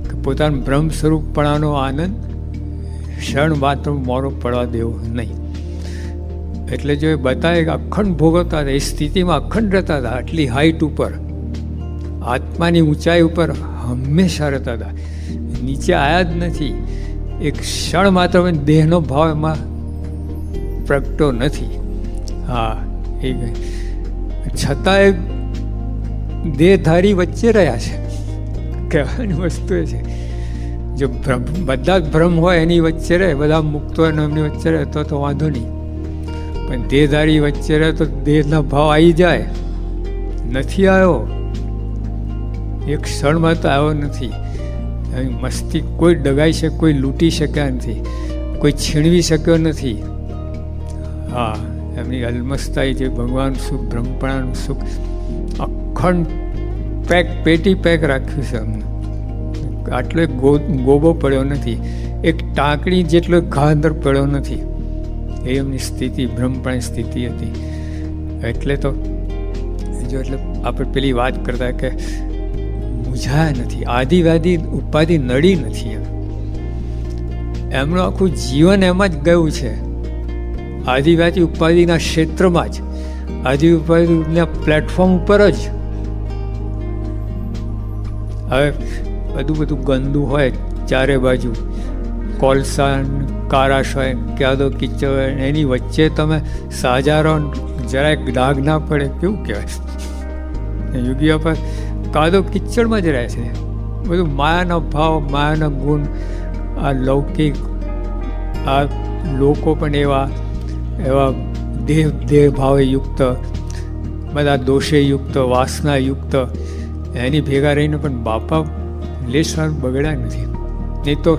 કે પોતાનું બ્રહ્મ સ્વરૂપપણાનો આનંદ ક્ષણ માત્ર મોરો પડવા દેવો નહીં. એટલે જો એ બતાવે કે અખંડ ભોગવતા હતા, એ સ્થિતિમાં અખંડ રહેતા હતા, આટલી હાઈટ ઉપર, આત્માની ઊંચાઈ ઉપર હંમેશા રહેતા હતા, નીચે આવ્યા જ નથી. એક ક્ષણ માત્ર દેહનો ભાવ એમાં પ્રગટો નથી. હા, એ છતાંય દેહધારી વચ્ચે રહ્યા છે. કહેવાની વસ્તુ એ છે, જો બધા જ ભ્રમ હોય એની વચ્ચે રહે, બધા મુક્ત હોય એમની વચ્ચે રહે તો વાંધો નહીં. પણ દેહધારી વચ્ચે રહે તો દેહના ભાવ આવી જાય. નથી આવ્યો, એક ક્ષણમાં તો આવ્યો નથી. મસ્તી કોઈ ડગાઈ શકે, કોઈ લૂંટી શક્યા નથી, કોઈ છીણવી શક્યો નથી. હા, એમની અલમસ્તાઈ જે ભગવાન સુખ, બ્રહ્મપણાનું સુખ અખંડ પેટી પેક રાખ્યું છે અમને. આટલો એક ગોબો પડ્યો નથી, એક ટાંકણી જેટલો ઘા અંદર પડ્યો નથી. એ એમની સ્થિતિ, બ્રહ્મપણાની સ્થિતિ હતી. એટલે તો જો એટલે આપણે પેલી વાત કરતા કે મૂંઝાયા નથી, આદિવાદી ઉપાધિ નડી નથી. એમનું આખું જીવન એમાં જ ગયું છે, આદિવાદી ઉપાધિના ક્ષેત્રમાં જ, આદિ ઉપાધિના પ્લેટફોર્મ ઉપર જ. હવે બધું ગંદુ હોય ચારે બાજુ, કોલસા કારાશ હોય, ક્યાદો કિચડ હોય, એની વચ્ચે તમે સાજારો જરાક ડાઘ ના પડે, કેવું કહેવાય? યોગી બાપા કાદો કિચડમાં જ રહે છે. બધું માયાનો ભાવ, માયાના ગુણ, આ લૌકિક, આ લોકો પણ એવા દેહ ભાવે યુક્ત, બધા દોષેયુક્ત વાસનાયુક્ત એની ભેગા રહીને પણ બાપા લેશવાર બગડ્યા નથી. નહીં તો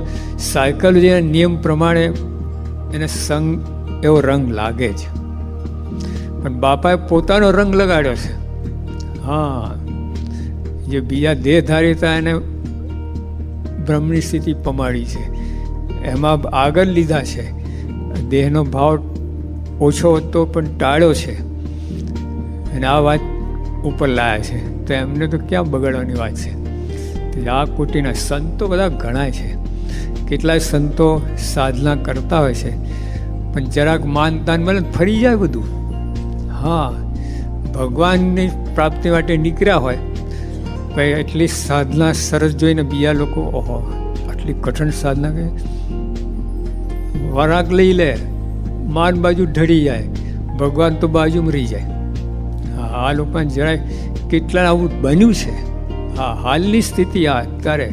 સાયકોલોજીના નિયમ પ્રમાણે એને સંગ એવો રંગ લાગે છે, પણ બાપાએ પોતાનો રંગ લગાડ્યો છે. હા, જે બીજા દેહધારી હતા એને બ્રહ્મની સ્થિતિ પમાડી છે, એમાં આગળ લીધા છે, દેહનો ભાવ ઓછો હતો પણ ટાળ્યો છે, અને આ વાત ઉપર લાયા છે. તો એમને તો ક્યાં બગડવાની વાત છે. આ કોટીના સંતો બધા ઘણા છે. કેટલાય સંતો સાધના કરતા હોય છે, પણ જરાક માનતાન મળે ફરી જાય બધું. હા, ભગવાનની પ્રાપ્તિ માટે નીકળ્યા હોય, ભાઈ એટલી સાધના સરસ જોઈને બીજા લોકો ઓહો આટલી કઠણ સાધના કે વરાક લઈ લે, માન બાજુ ઢળી જાય, ભગવાન તો બાજુમાં રહી જાય. હા, આ લોકોને જરાય કેટલા આવું બન્યું છે. હા, હાલની સ્થિતિ આ અત્યારે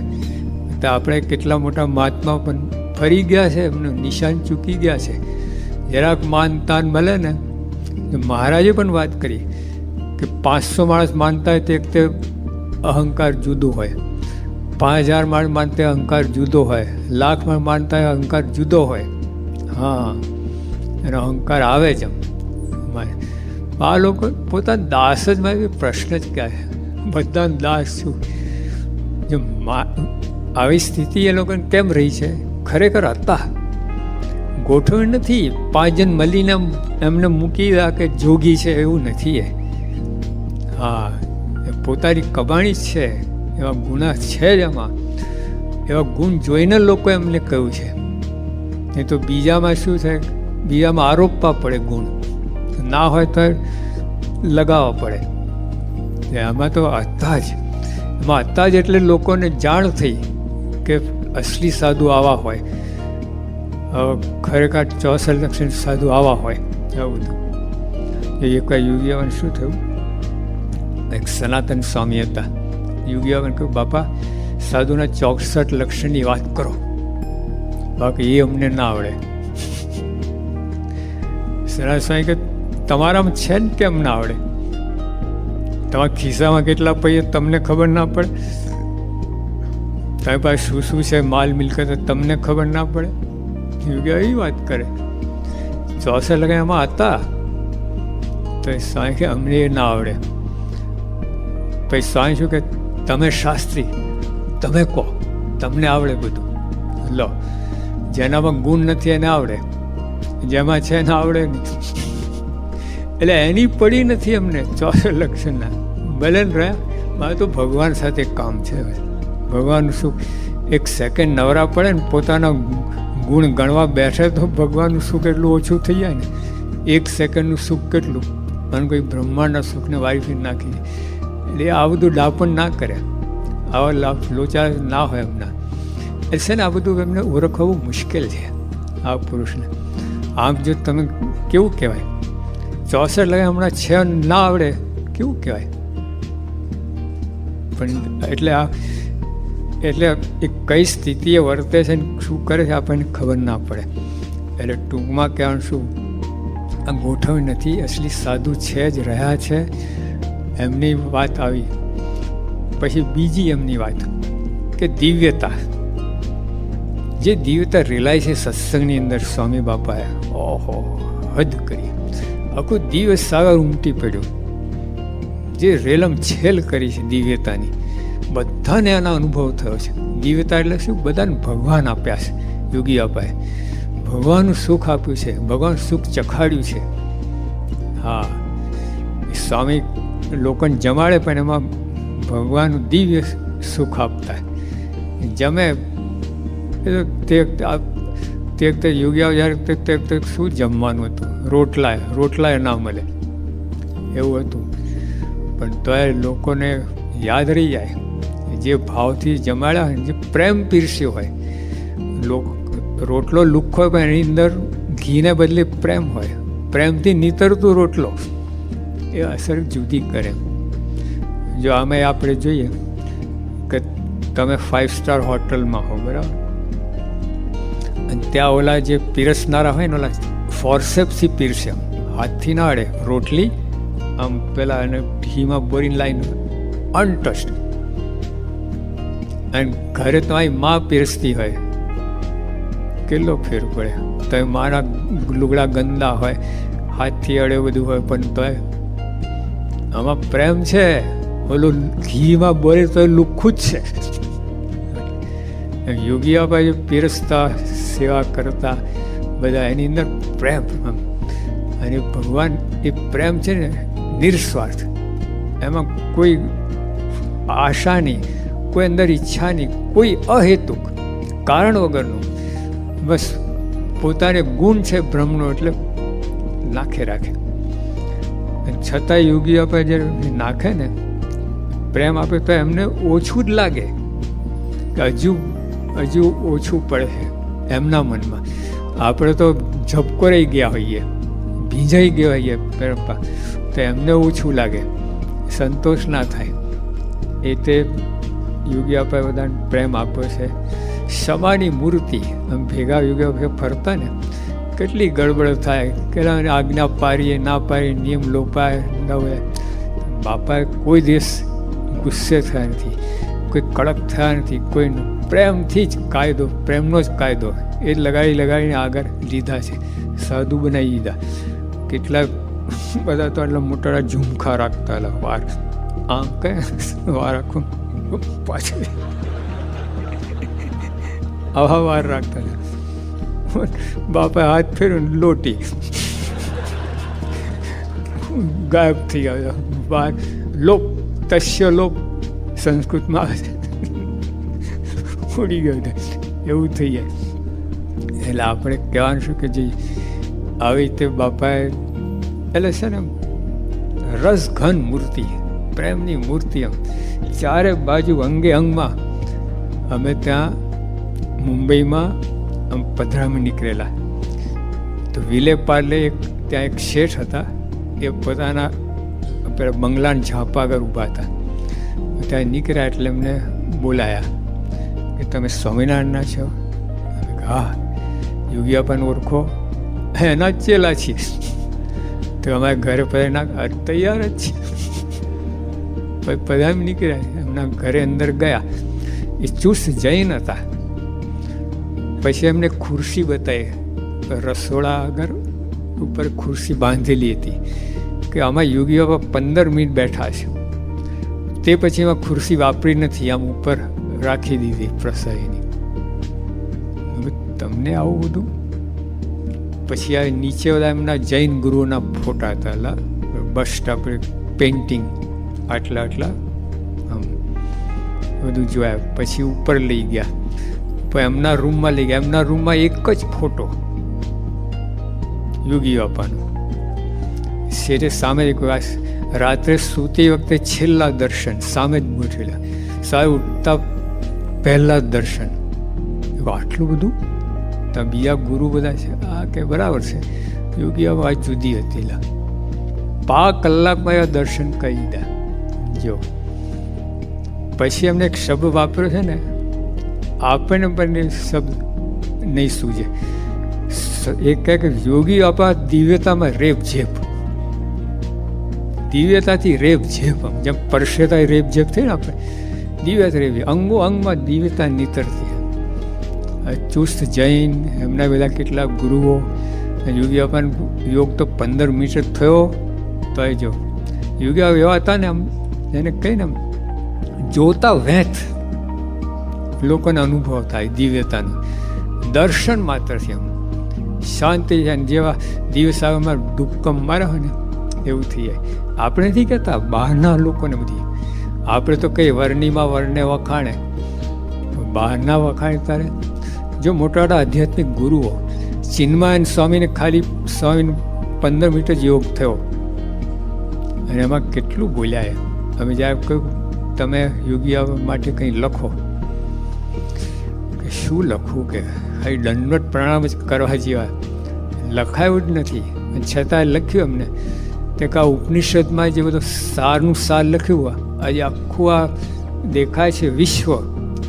તો આપણે કેટલા મોટા મહાત્મા પણ ફરી ગયા છે, એમનું નિશાન ચૂકી ગયા છે. જરાક માનતાન મળે ને, મહારાજે પણ વાત કરી કે 500 માણસ માનતા હોય તે વખતે અહંકાર જુદો હોય, 5000 માણસ માનતા અહંકાર જુદો હોય, 1,00,000 માણસ માનતા હોય અહંકાર જુદો હોય. હા, એનો અહંકાર આવે જ. આ લોકો પોતાના દાસ જ માં પ્રશ્ન જ ક્યાં છે, બધા દાસ છું. જો આવી સ્થિતિ એ લોકોને કેમ રહી છે? ખરેખર હતા, ગોઠવણ નથી. 5 જણ મળીને એમને મૂકી દા કે જોગી છે એવું નથી. હા, એ પોતાની કબાણી જ છે, એવા ગુના છે જ એમાં. એવા ગુણ જોઈને લોકો એમને કહ્યું છે. નહીં તો બીજામાં શું છે, બીજામાં આરોપવા પડે, ગુણ ના હોય તો લગાવવા પડે. આમાં તો હતા જ, એમાં હતા જ એટલે લોકોને જાણ થઈ કે અસલી સાધુ આવા હોય, ખરેખર 64 લક્ષણ સાધુ આવા હોય. આવું બધું એક યુગીયાવન શું થયું, એક સનાતન સ્વામી હતા. યુગીયાવન કહ્યું, બાપા સાધુના 64 લક્ષણની વાત કરો, બાકી એ અમને ના આવડે. સનાતન સ્વામી કે તમારામાં છે ને કેમ ના આવડે? તમારા ખિસ્સામાં કેટલા પૈસા તમને ખબર ના પડે? તમારી પાસે શું શું છે માલ મિલકત તમને ખબર ના પડે? યોગી એવી વાત કરે. 64 લગા એમાં હતા તો સ્વામી કે અમને એ ના આવડે. પછી સ્વામી શું કે તમે શાસ્ત્રી, તમે કહો, તમને આવડે બધું. લો, જેનામાં ગુણ નથી એને આવડે, જેમાં છે એને આવડે નહીં. એટલે એની પડી નથી અમને 64 લક્ષણના. ભલે રહ્યા, મારે તો ભગવાન સાથે કામ છે. ભગવાન શું એક સેકન્ડ નવરા પડે ને પોતાના ગુણ ગણવા બેઠે તો ભગવાનનું સુખ એટલું ઓછું થઈ જાય ને. 1 સેકન્ડનું સુખ કેટલું, અને કોઈ બ્રહ્માંડના સુખને વારીફી નાખી. એટલે આ બધું ડાપણ ના કરે, આવા લોચા ના હોય એમના. એટલે છે ને આ બધું એમને ઓળખવું મુશ્કેલ છે આ પુરુષને. આમ જો તમે કેવું કહેવાય, 64 લગે હમણાં છે ના આવડે કેવું કહેવાય. પણ એટલે એ કઈ સ્થિતિએ વર્તે છે ને શું કરે છે આપણને ખબર ના પડે. એટલે ટૂંકમાં કહેવાનું શું, આ ગોઠવણી નથી, અસલી સાધુ છે જ, રહ્યા છે. એમની વાત આવી. પછી બીજી એમની વાત કે દિવ્યતા, જે દિવ્યતા રેલાય છે સત્સંગની અંદર સ્વામી બાપાએ, ઓહો હદ કરી. આખું દિવ્ય સાગર ઉમટી પડ્યું. જે રેલમ છેલ કરી છે દિવ્યતાની, બધાને આનો અનુભવ થયો છે. દિવ્યતા એટલે શું? બધાને ભગવાન આપ્યા છે. યોગી બાપાએ ભગવાનનું સુખ આપ્યું છે, ભગવાન સુખ ચખાડ્યું છે. હા, સ્વામી લોકોને જમાડે પણ એમાં ભગવાનનું દિવ્ય સુખ આપતા. જમે તે વખતે યોગીઓ જ્યારે તે વખતે શું જમવાનું હતું? રોટલાએ ના મળે એવું હતું. પણ તોય લોકોને યાદ રહી જાય જે ભાવથી જમાડ્યા હોય, જે પ્રેમ પીરસ્યો હોય. રોટલો લુખ્ખો હોય પણ એની અંદર ઘીને બદલે પ્રેમ હોય, પ્રેમથી નીતરતું રોટલો એ અસર જુદી કરે. જો આમે આપણે જોઈએ કે તમે 5 સ્ટાર હોટલમાં હો, બરાબર, અને ત્યાં ઓલા જે પીરસનારા હોય ને ઓલા ફોર્સેપ્સથી પીરસે, હાથથી ના અડે રોટલી આમ પેલા અને ઘીમાં બોરીને લાઈને અનટસ્ટ. અને ઘરે તો અહીં માં પીરસતી હોય, કેટલો ફેર પડે. તો મારા લુગડા ગંદા હોય, હાથથી અડે બધું હોય, પણ તોય આમાં પ્રેમ છે. ઓલું ઘીમાં બોરે તો લુખ્ખું જ છે. યોગી બાપા પીરસતા, સેવા કરતા, બધા એની અંદર પ્રેમ. અને ભગવાન એ પ્રેમ છે ને નિસ્વાર્થ, એમાં કોઈ આશા નહીં, કોઈ અંદર ઈચ્છા નહીં, કોઈ અહેતુક કારણ વગરનું. બસ પોતાને ગુણ છે બ્રહ્મનો એટલે નાખે રાખે. છતાં યોગી આપે જ્યારે નાખે ને પ્રેમ આપે તો એમને ઓછું જ લાગે કે હજુ ઓછું પડે છે એમના મનમાં. આપણે તો ઝબકો રહી ગયા હોઈએ, ભીંજાઈ ગયા હોઈએ પ્રેમમાં, તો એમને ઓછું લાગે, સંતોષ ના થાય. એ તે યોગી આપે બધાને પ્રેમ આપ્યો છે. ક્ષમાની મૂર્તિ. આમ ભેગા યોગી આપે ફરતા ને કેટલી ગડબડ થાય, કેટલા આજ્ઞા પારીએ ના પારીએ, નિયમ લોપાય ન હોય. બાપાએ કોઈ દિવસ ગુસ્સે થયા નથી, કોઈ કડક થયા નથી, કોઈ પ્રેમથી જ કાયદો, પ્રેમનો જ કાયદો એ લગાડીને આગળ લીધા છે, સાધુ બનાવી દીધા. કેટલાક બધા તો એટલા મોટા ઝુમખા રાખતા હતા, વાર આમ કહે વાર આખું પાછળ આવા વાર રાખતા હતા. બાપા હાથ ફેર્યો લોટી ગાયબ થઈ ગયા. બાર લોપ, તસ્ય લોપ સંસ્કૃતમાં આવે છે, ઉડી ગયો એવું થઈ જાય. એટલે આપણે કહેવાનું શું કે જે આવી રીતે બાપાએ એટલે છે ને રસઘન મૂર્તિ, પ્રેમની મૂર્તિ. આમ ચારે બાજુ અંગે અંગમાં. અમે ત્યાં મુંબઈમાં આમ પધરામાં નીકળેલા તો વિલે પાર્લે ત્યાં એક શેઠ હતા, એ પોતાના પેલા બંગલાના ઝાંપા આગળ ઊભા હતા. ત્યાં નીકળ્યા એટલે એમને બોલાયા કે તમે સ્વામિનારાયણના છો? હા. યોગી બાપાને ઓળખો? એના જ ચેલા છીએ. તો અમારા ઘરે પછી ના તૈયાર જ છે. પછી પધામ નીકળ્યા, એમના ઘરે અંદર ગયા. એ ચુસ્ત જૈન હતા. પછી એમને ખુરશી બતાવી, રસોડા આગળ ઉપર ખુરશી બાંધેલી હતી કે આમાં યોગી બાપા 15 મિનિટ બેઠા છે. તે પછી એમાં ખુરશી વાપરી નથી, આમ ઉપર રાખી દીધી પ્રસાદીની. તમને આવું બધું. પછી આ નીચે બધા એમના જૈન ગુરુઓના ફોટા હતા, બસ્ટ આપણે પેઇન્ટિંગ આટલા આમ બધું જોયા. પછી ઉપર લઈ ગયા, પણ એમના રૂમમાં લઈ ગયા. એમના રૂમમાં એક જ ફોટો યોગી બાપાનો. શેઠે સામે રાત્રે સૂતી વખતે છેલ્લા દર્શન સામે જ ગોઠવેલા, સાહેબ ઉઠતા પહેલા જ દર્શન. આટલું બધું તો બીજા ગુરુ બધા છે આ કે બરાબર છે. યોગી બાપા આ જુદી હતી. 5 કલાકમાં એવા દર્શન કરી દીધા. જો પછી એમને એક શબ્દ વાપર્યો છે ને, આપણને પણ શબ્દ નહીં સૂજે. એ કહે કે યોગી બાપા દિવ્યતામાં રેપ ઝેપ, દિવ્યતાથી રેપ ઝેપ. જેમ પરસેતા રેપ ઝેપ થઈ ને આપણે, દિવ્યતા રેપ, અંગો અંગમાં દિવ્યતા નીતરતી. ચુસ્ત જૈન, એમના બધા કેટલાક ગુરુઓ. યોગી બાપાનો યોગ તો 15 મિનિટ જ થયો તો એ જો યોગી બાપા એવા હતા ને, આમ એને કહીને આમ જોતા વેંત લોકોને અનુભવ થાય દિવ્યતાનો. દર્શન માત્રથી આમ શાંતિ છે. જેવા દિવસામાં ડૂબકમ મારે હોય ને એવું થઈ જાય. આપણે નથી કહેતા બહારના લોકોને બધી, આપણે તો કઈ વર્ણિમાં વર્ણને વખાણે, બહારના વખાણે તારે. જો મોટા મોટા આધ્યાત્મિક ગુરુઓ, ચિન્મયાનંદ સ્વામીને ખાલી સ્વામીને 15 મિનિટ જ યોગ થયો અને એમાં કેટલું બોલ્યા. અમે જ્યારે કહ્યું તમે યોગી માટે કંઈ લખો, કે શું લખવું, કે ખાલી દંડવત પ્રણામ જ કરવા જેવા, લખાયું જ નથી. છતાં લખ્યું એમને તે કે આ ઉપનિષદમાં જે બધું સારનું સાર લખ્યું, આજે આખું આ દેખાય છે વિશ્વ,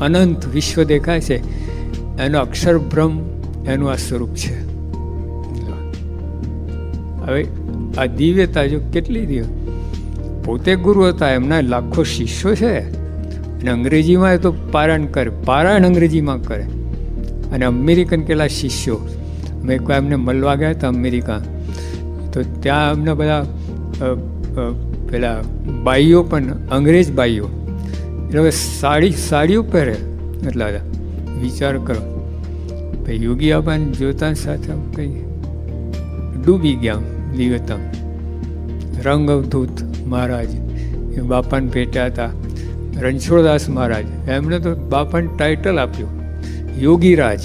અનંત વિશ્વ દેખાય છે, એનો અક્ષર બ્રહ્મ એનું આ સ્વરૂપ છે. હવે આ દિવ્યતા જો કેટલી દિવ્ય. પોતે ગુરુ હતા, એમના લાખો શિષ્યો છે, અને અંગ્રેજીમાં તો પારાયણ અંગ્રેજીમાં કરે. અને અમેરિકન કેટલા શિષ્યો. અમે એકવાર એમને મળવા ગયા હતા અમેરિકા, તો ત્યાં અમને બધા પેલા બાઈઓ પણ અંગ્રેજ બાઈઓ એટલે સાડીઓ પહેરે એટલા હતા. વિચાર કરો ભાઈ, યોગી આબાને જોતા સાથે કંઈ ડૂબી ગયા દિવ્યતા. રંગ અવધૂત મહારાજ એ બાપાને ભેટ્યા હતા. રણછોડદાસ મહારાજ એમણે તો બાપાને ટાઇટલ આપ્યું યોગીરાજ.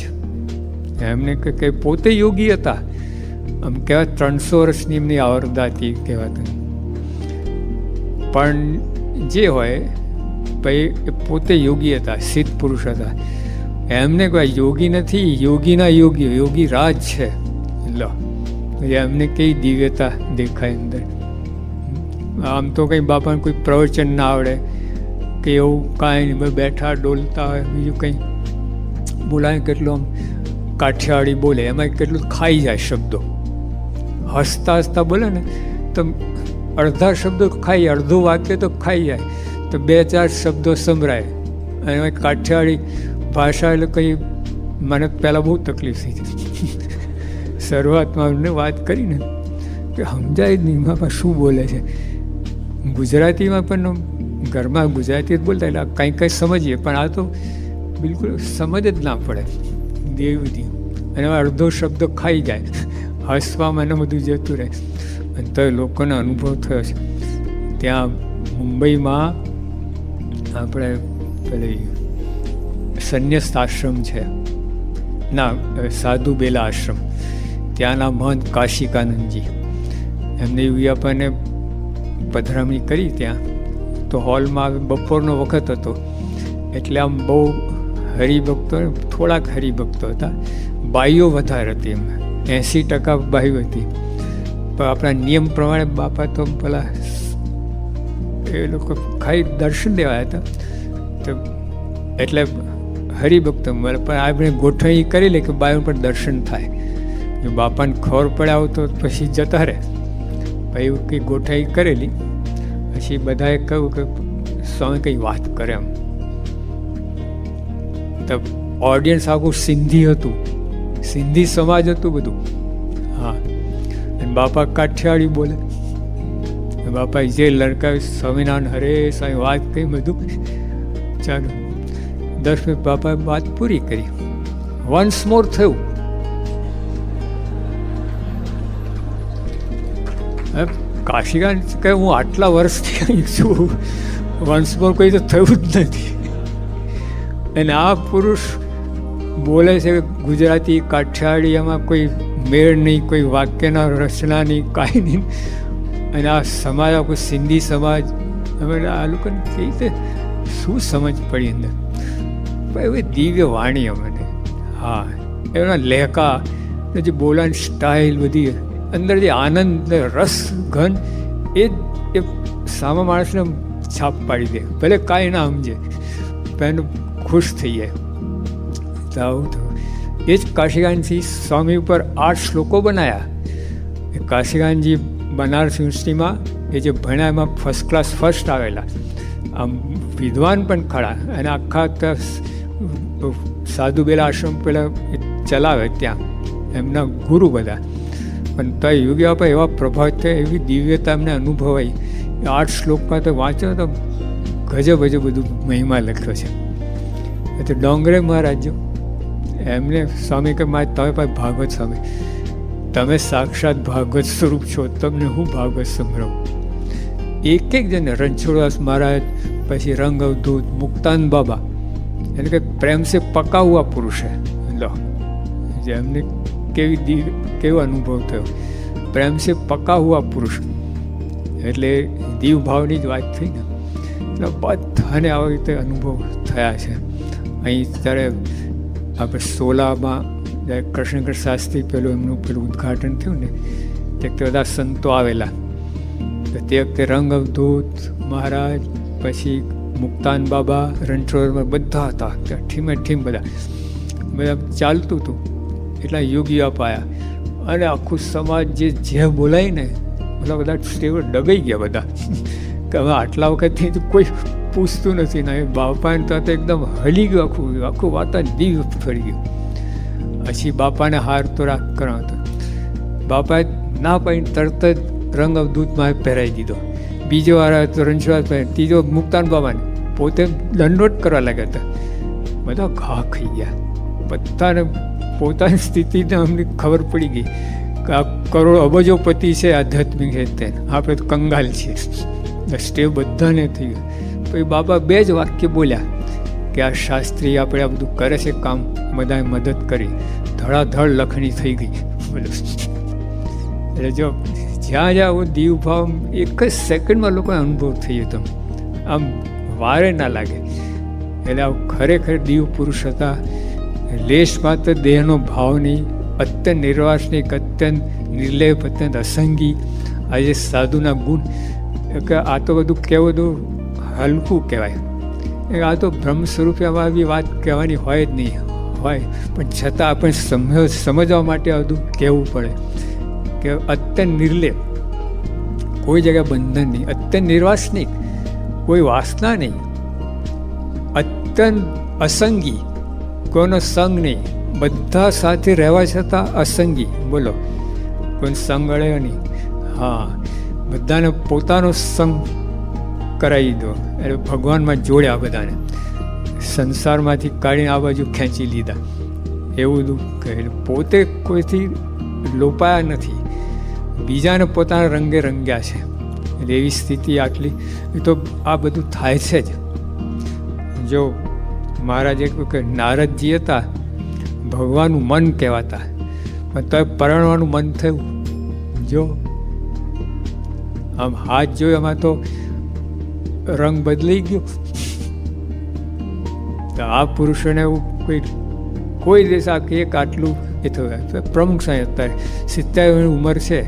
એમને કે પોતે યોગી હતા. આમ કહેવાય 300 વર્ષની એમની આવરદા હતી કહેવાતું. પણ જે હોય ભાઈ, એ પોતે યોગી હતા, સિદ્ધ પુરુષ હતા. એમને કોઈ યોગી નથી, યોગીના યોગી, યોગી રાજ છે. લો, એમને કઈ દિવ્યતા દેખાય અંદર. આમ તો કંઈ બાપાને કોઈ પ્રવચન ના આવડે કે એવું કાંઈ નહીં, બેઠા ડોલતા હોય, બીજું કંઈ બોલાય કેટલું આમ કાઠિયાવાડી બોલે, એમાં કેટલું ખાઈ જાય શબ્દો. હસતા હસતા બોલે ને તો અડધા શબ્દો ખાઈ, અડધું વાક્ય તો ખાઈ જાય, તો 2-4 શબ્દો સંભળાય. અને એમાં કાઠિયાવાડી ભાષા એટલે કંઈ મને પહેલાં બહુ તકલીફ થઈ હતી. શરૂઆતમાં અમને વાત કરીને કે સમજાય જ નહીં બાપા શું બોલે છે. ગુજરાતીમાં પણ ઘરમાં ગુજરાતી જ બોલતા, એટલે કંઈ સમજીએ, પણ આ તો બિલકુલ સમજ જ ના પડે દેવથી. અને અડધો શબ્દ ખાઈ જાય, હસવામાં એને બધું જતું રહે. અને તો લોકોનો અનુભવ થયો છે. ત્યાં મુંબઈમાં આપણે પેલી સંન્યસ્ત આશ્રમ છે, ના સાધુ બેલા આશ્રમ, ત્યાંના મહંત કાશિકાનંદજી, એમને આપણને પધરામણી કરી ત્યાં. તો હોલમાં બપોરનો વખત હતો, એટલે આમ બહુ હરિભક્તો, થોડાક હરિભક્તો હતા. બાઈઓ વધારે હતી, એમ 80% બાઈઓ હતી. પણ આપણા નિયમ પ્રમાણે બાપા તો પેલા એ લોકો ખાલી દર્શન દેવા હતા, તો એટલે હરિભક્તો મળે. પણ આપણે ગોઠવણી કરી લે કે બાઈઓ પર દર્શન થાય. જો બાપાને ખબર પડે આવું તો પછી જતા રહે. ભાઈ કંઈ ગોઠવણી કરેલી, પછી બધાએ કહ્યું કે સ્વામી કંઈ વાત કરે એમ. તો ઓડિયન્સ આખું સિંધી હતું, સિંધી સમાજ હતું બધું. હા, અને બાપા કાઠિયાવાડી બોલે. બાપા જે લડકાવ્યું સ્વામિનારાયણ હરે સ્વામી વાત કહી બધું. ચાલો 10 મિનિટ બાપાએ વાત પૂરી કરી. વન્સ મોર થયું. કાશીકાંત કહે હું આટલા વર્ષથી અહીં છું, વન્સ મોર કોઈ તો થયું જ નથી. અને આ પુરુષ બોલે છે ગુજરાતી કાઠિયાવાડી, એમાં કોઈ મેળ નહીં, કોઈ વાક્યના રચના નહીં, કાંઈ નહીં. અને આ સમાજ, આખું સિંધી સમાજ, હવે આ લોકોને કઈ રીતે શું સમજ પડી અંદર? એવી દિવ્ય વાણી અમને. હા, એના લહેકા, જે બોલવાની સ્ટાઇલ બધી, અંદર જે આનંદ રસ ઘન, એ સામા માણસને છાપ પાડી દે. ભલે કાંઈ ના સમજે, પણ ખુશ થઈ જાય. તો આવું થયું. એ જ કાશીકાંતજી સ્વામી ઉપર 8 શ્લોકો બનાવ્યા. એ કાશીકાંતજી બનારસ યુનિવર્સિટીમાં એ જે ભણ્યા એમાં ફર્સ્ટ ક્લાસ ફર્સ્ટ આવેલા. આમ વિદ્વાન પણ ખરા. અને આખા સાધુ બેલા આશ્રમ પેલા ચલાવે ત્યાં, એમના ગુરુ બધા. પણ તો યોગી બાપા એવા પ્રભાવિત થયા, એવી દિવ્યતા એમને અનુભવાઈ. 8 શ્લોકમાં તો વાંચો તો ગજબ જ બધું મહિમા લખ્યો છે. એ તો ડોંગરે મહારાજ જો એમને સ્વામી કે મારે તમે પાસે ભાગવત સ્વામી, તમે સાક્ષાત ભાગવત સ્વરૂપ છો, તમને હું ભાગવત સંભળાવું. એક જણ રણછોડદાસ મહારાજ, પછી રંગ અવધૂત, મુક્તાન બાબા, એટલે કે પ્રેમ સે પકા હુઆ પુરુષ હે. લો, જેમને કેવો અનુભવ થયો, પ્રેમ સે પકા હુઆ પુરુષ. એટલે દીવ ભાવની જ વાત થઈ ને, એટલે બધાને આવી રીતે અનુભવ થયા છે. અહીં ત્યારે આપણે સોલામાં જ્યારે કૃષ્ણકર શાસ્ત્રી પેલું ઉદ્ઘાટન થયું ને, તે વખતે બધા સંતો આવેલા. તો તે વખતે રંગ અવધૂત મહારાજ, પછી મુક્તાન બાબા, રણછોડ બધા હતા, ઠીમે ઠીમ બધા ચાલતું હતું. એટલા યોગી અપાયા. અને આખું સમાજ જે બોલાય ને, બધા સ્ટેજ ડગાઈ ગયા બધા. કે હવે આટલા વખતથી કોઈ પૂછતું નથી ને બાપાને તો એકદમ હલી ગયું, આખું વાતાવરણ દિવ્ય ફરી ગયું. પછી બાપાને હાર તો રાખ કરાવતો, બાપાએ ના પાડીને તરત જ રંગ અવધૂતમાં પહેરાવી દીધો. બીજો વાર તો રણછોડ પહેરી, ત્રીજો મુક્તાન બાબાને પોતે દંડવત કરવા લાગ્યા હતા. બધા ઘા ખાઈ ગયા. બધાને પોતાની સ્થિતિને અમને ખબર પડી ગઈ કે આ કરોડો અબજોપતિ છે, આધ્યાત્મિક છે, તેને આપણે તો કંગાલ છીએ. સ્ટેવ બધાને થઈ ગયું. પછી બાબા બે જ વાક્ય બોલ્યા કે આ શાસ્ત્રી આપણે આ બધું કરે છે કામ, બધાએ મદદ કરી, ધડાધડ લખણી થઈ ગઈ. બોલો, એટલે જો જ્યાં જ્યાં દીવ ભાવ એક જ સેકન્ડમાં લોકોને અનુભવ થઈ ગયો, તમે આમ વારે ના લાગે. એટલે આ ખરેખર દીવ પુરુષ હતા. લેશ માત્ર દેહનો ભાવ નહીં, અત્યંત નિર્વાસનિક, અત્યંત નિર્લેપ, અત્યંત અસંગી. આજે સાધુના ગુણ કે આ તો બધું કેવું બધું હલકું કહેવાય. આ તો બ્રહ્મ સ્વરૂપે આવી વાત કહેવાની હોય જ નહીં હોય, પણ છતાં આપણે સમજવા માટે આ બધું કહેવું પડે કે અત્યંત નિર્લેપ, કોઈ જગ્યાએ બંધન નહીં, અત્યંત નિર્વાસનિક, કોઈ વાસના નહીં, અત્યંત અસંગી, કોઈનો સંગ નહીં, બધા સાથે રહેવા છતાં અસંગી. બોલો, કોઈ સંગ અળ્યો નહીં. હા, બધાને પોતાનો સંગ કરાવી દો. એટલે ભગવાનમાં જોડ્યા બધાને, સંસારમાંથી કાઢીને આ બાજુ ખેંચી લીધા. એવું બધું કહેલું. પોતે કોઈથી લોપાયા નથી, બીજાને પોતાના રંગે રંગ્યા છે. એટલે એવી સ્થિતિ આટલી, એ તો આ બધું થાય છે જ. જો મહારાજે કહ્યું કે નારદજી હતા, ભગવાનનું મન કહેવાતા, પણ તો પરણવાનું મન થયું. જો આમ હાથ જોયો, એમાં તો રંગ બદલાઈ ગયો. તો આ પુરુષોને એવું કોઈ દેશ એક આટલું એ થયું. પ્રમુખ સાહેબ અત્યારે 70 ઉંમર છે,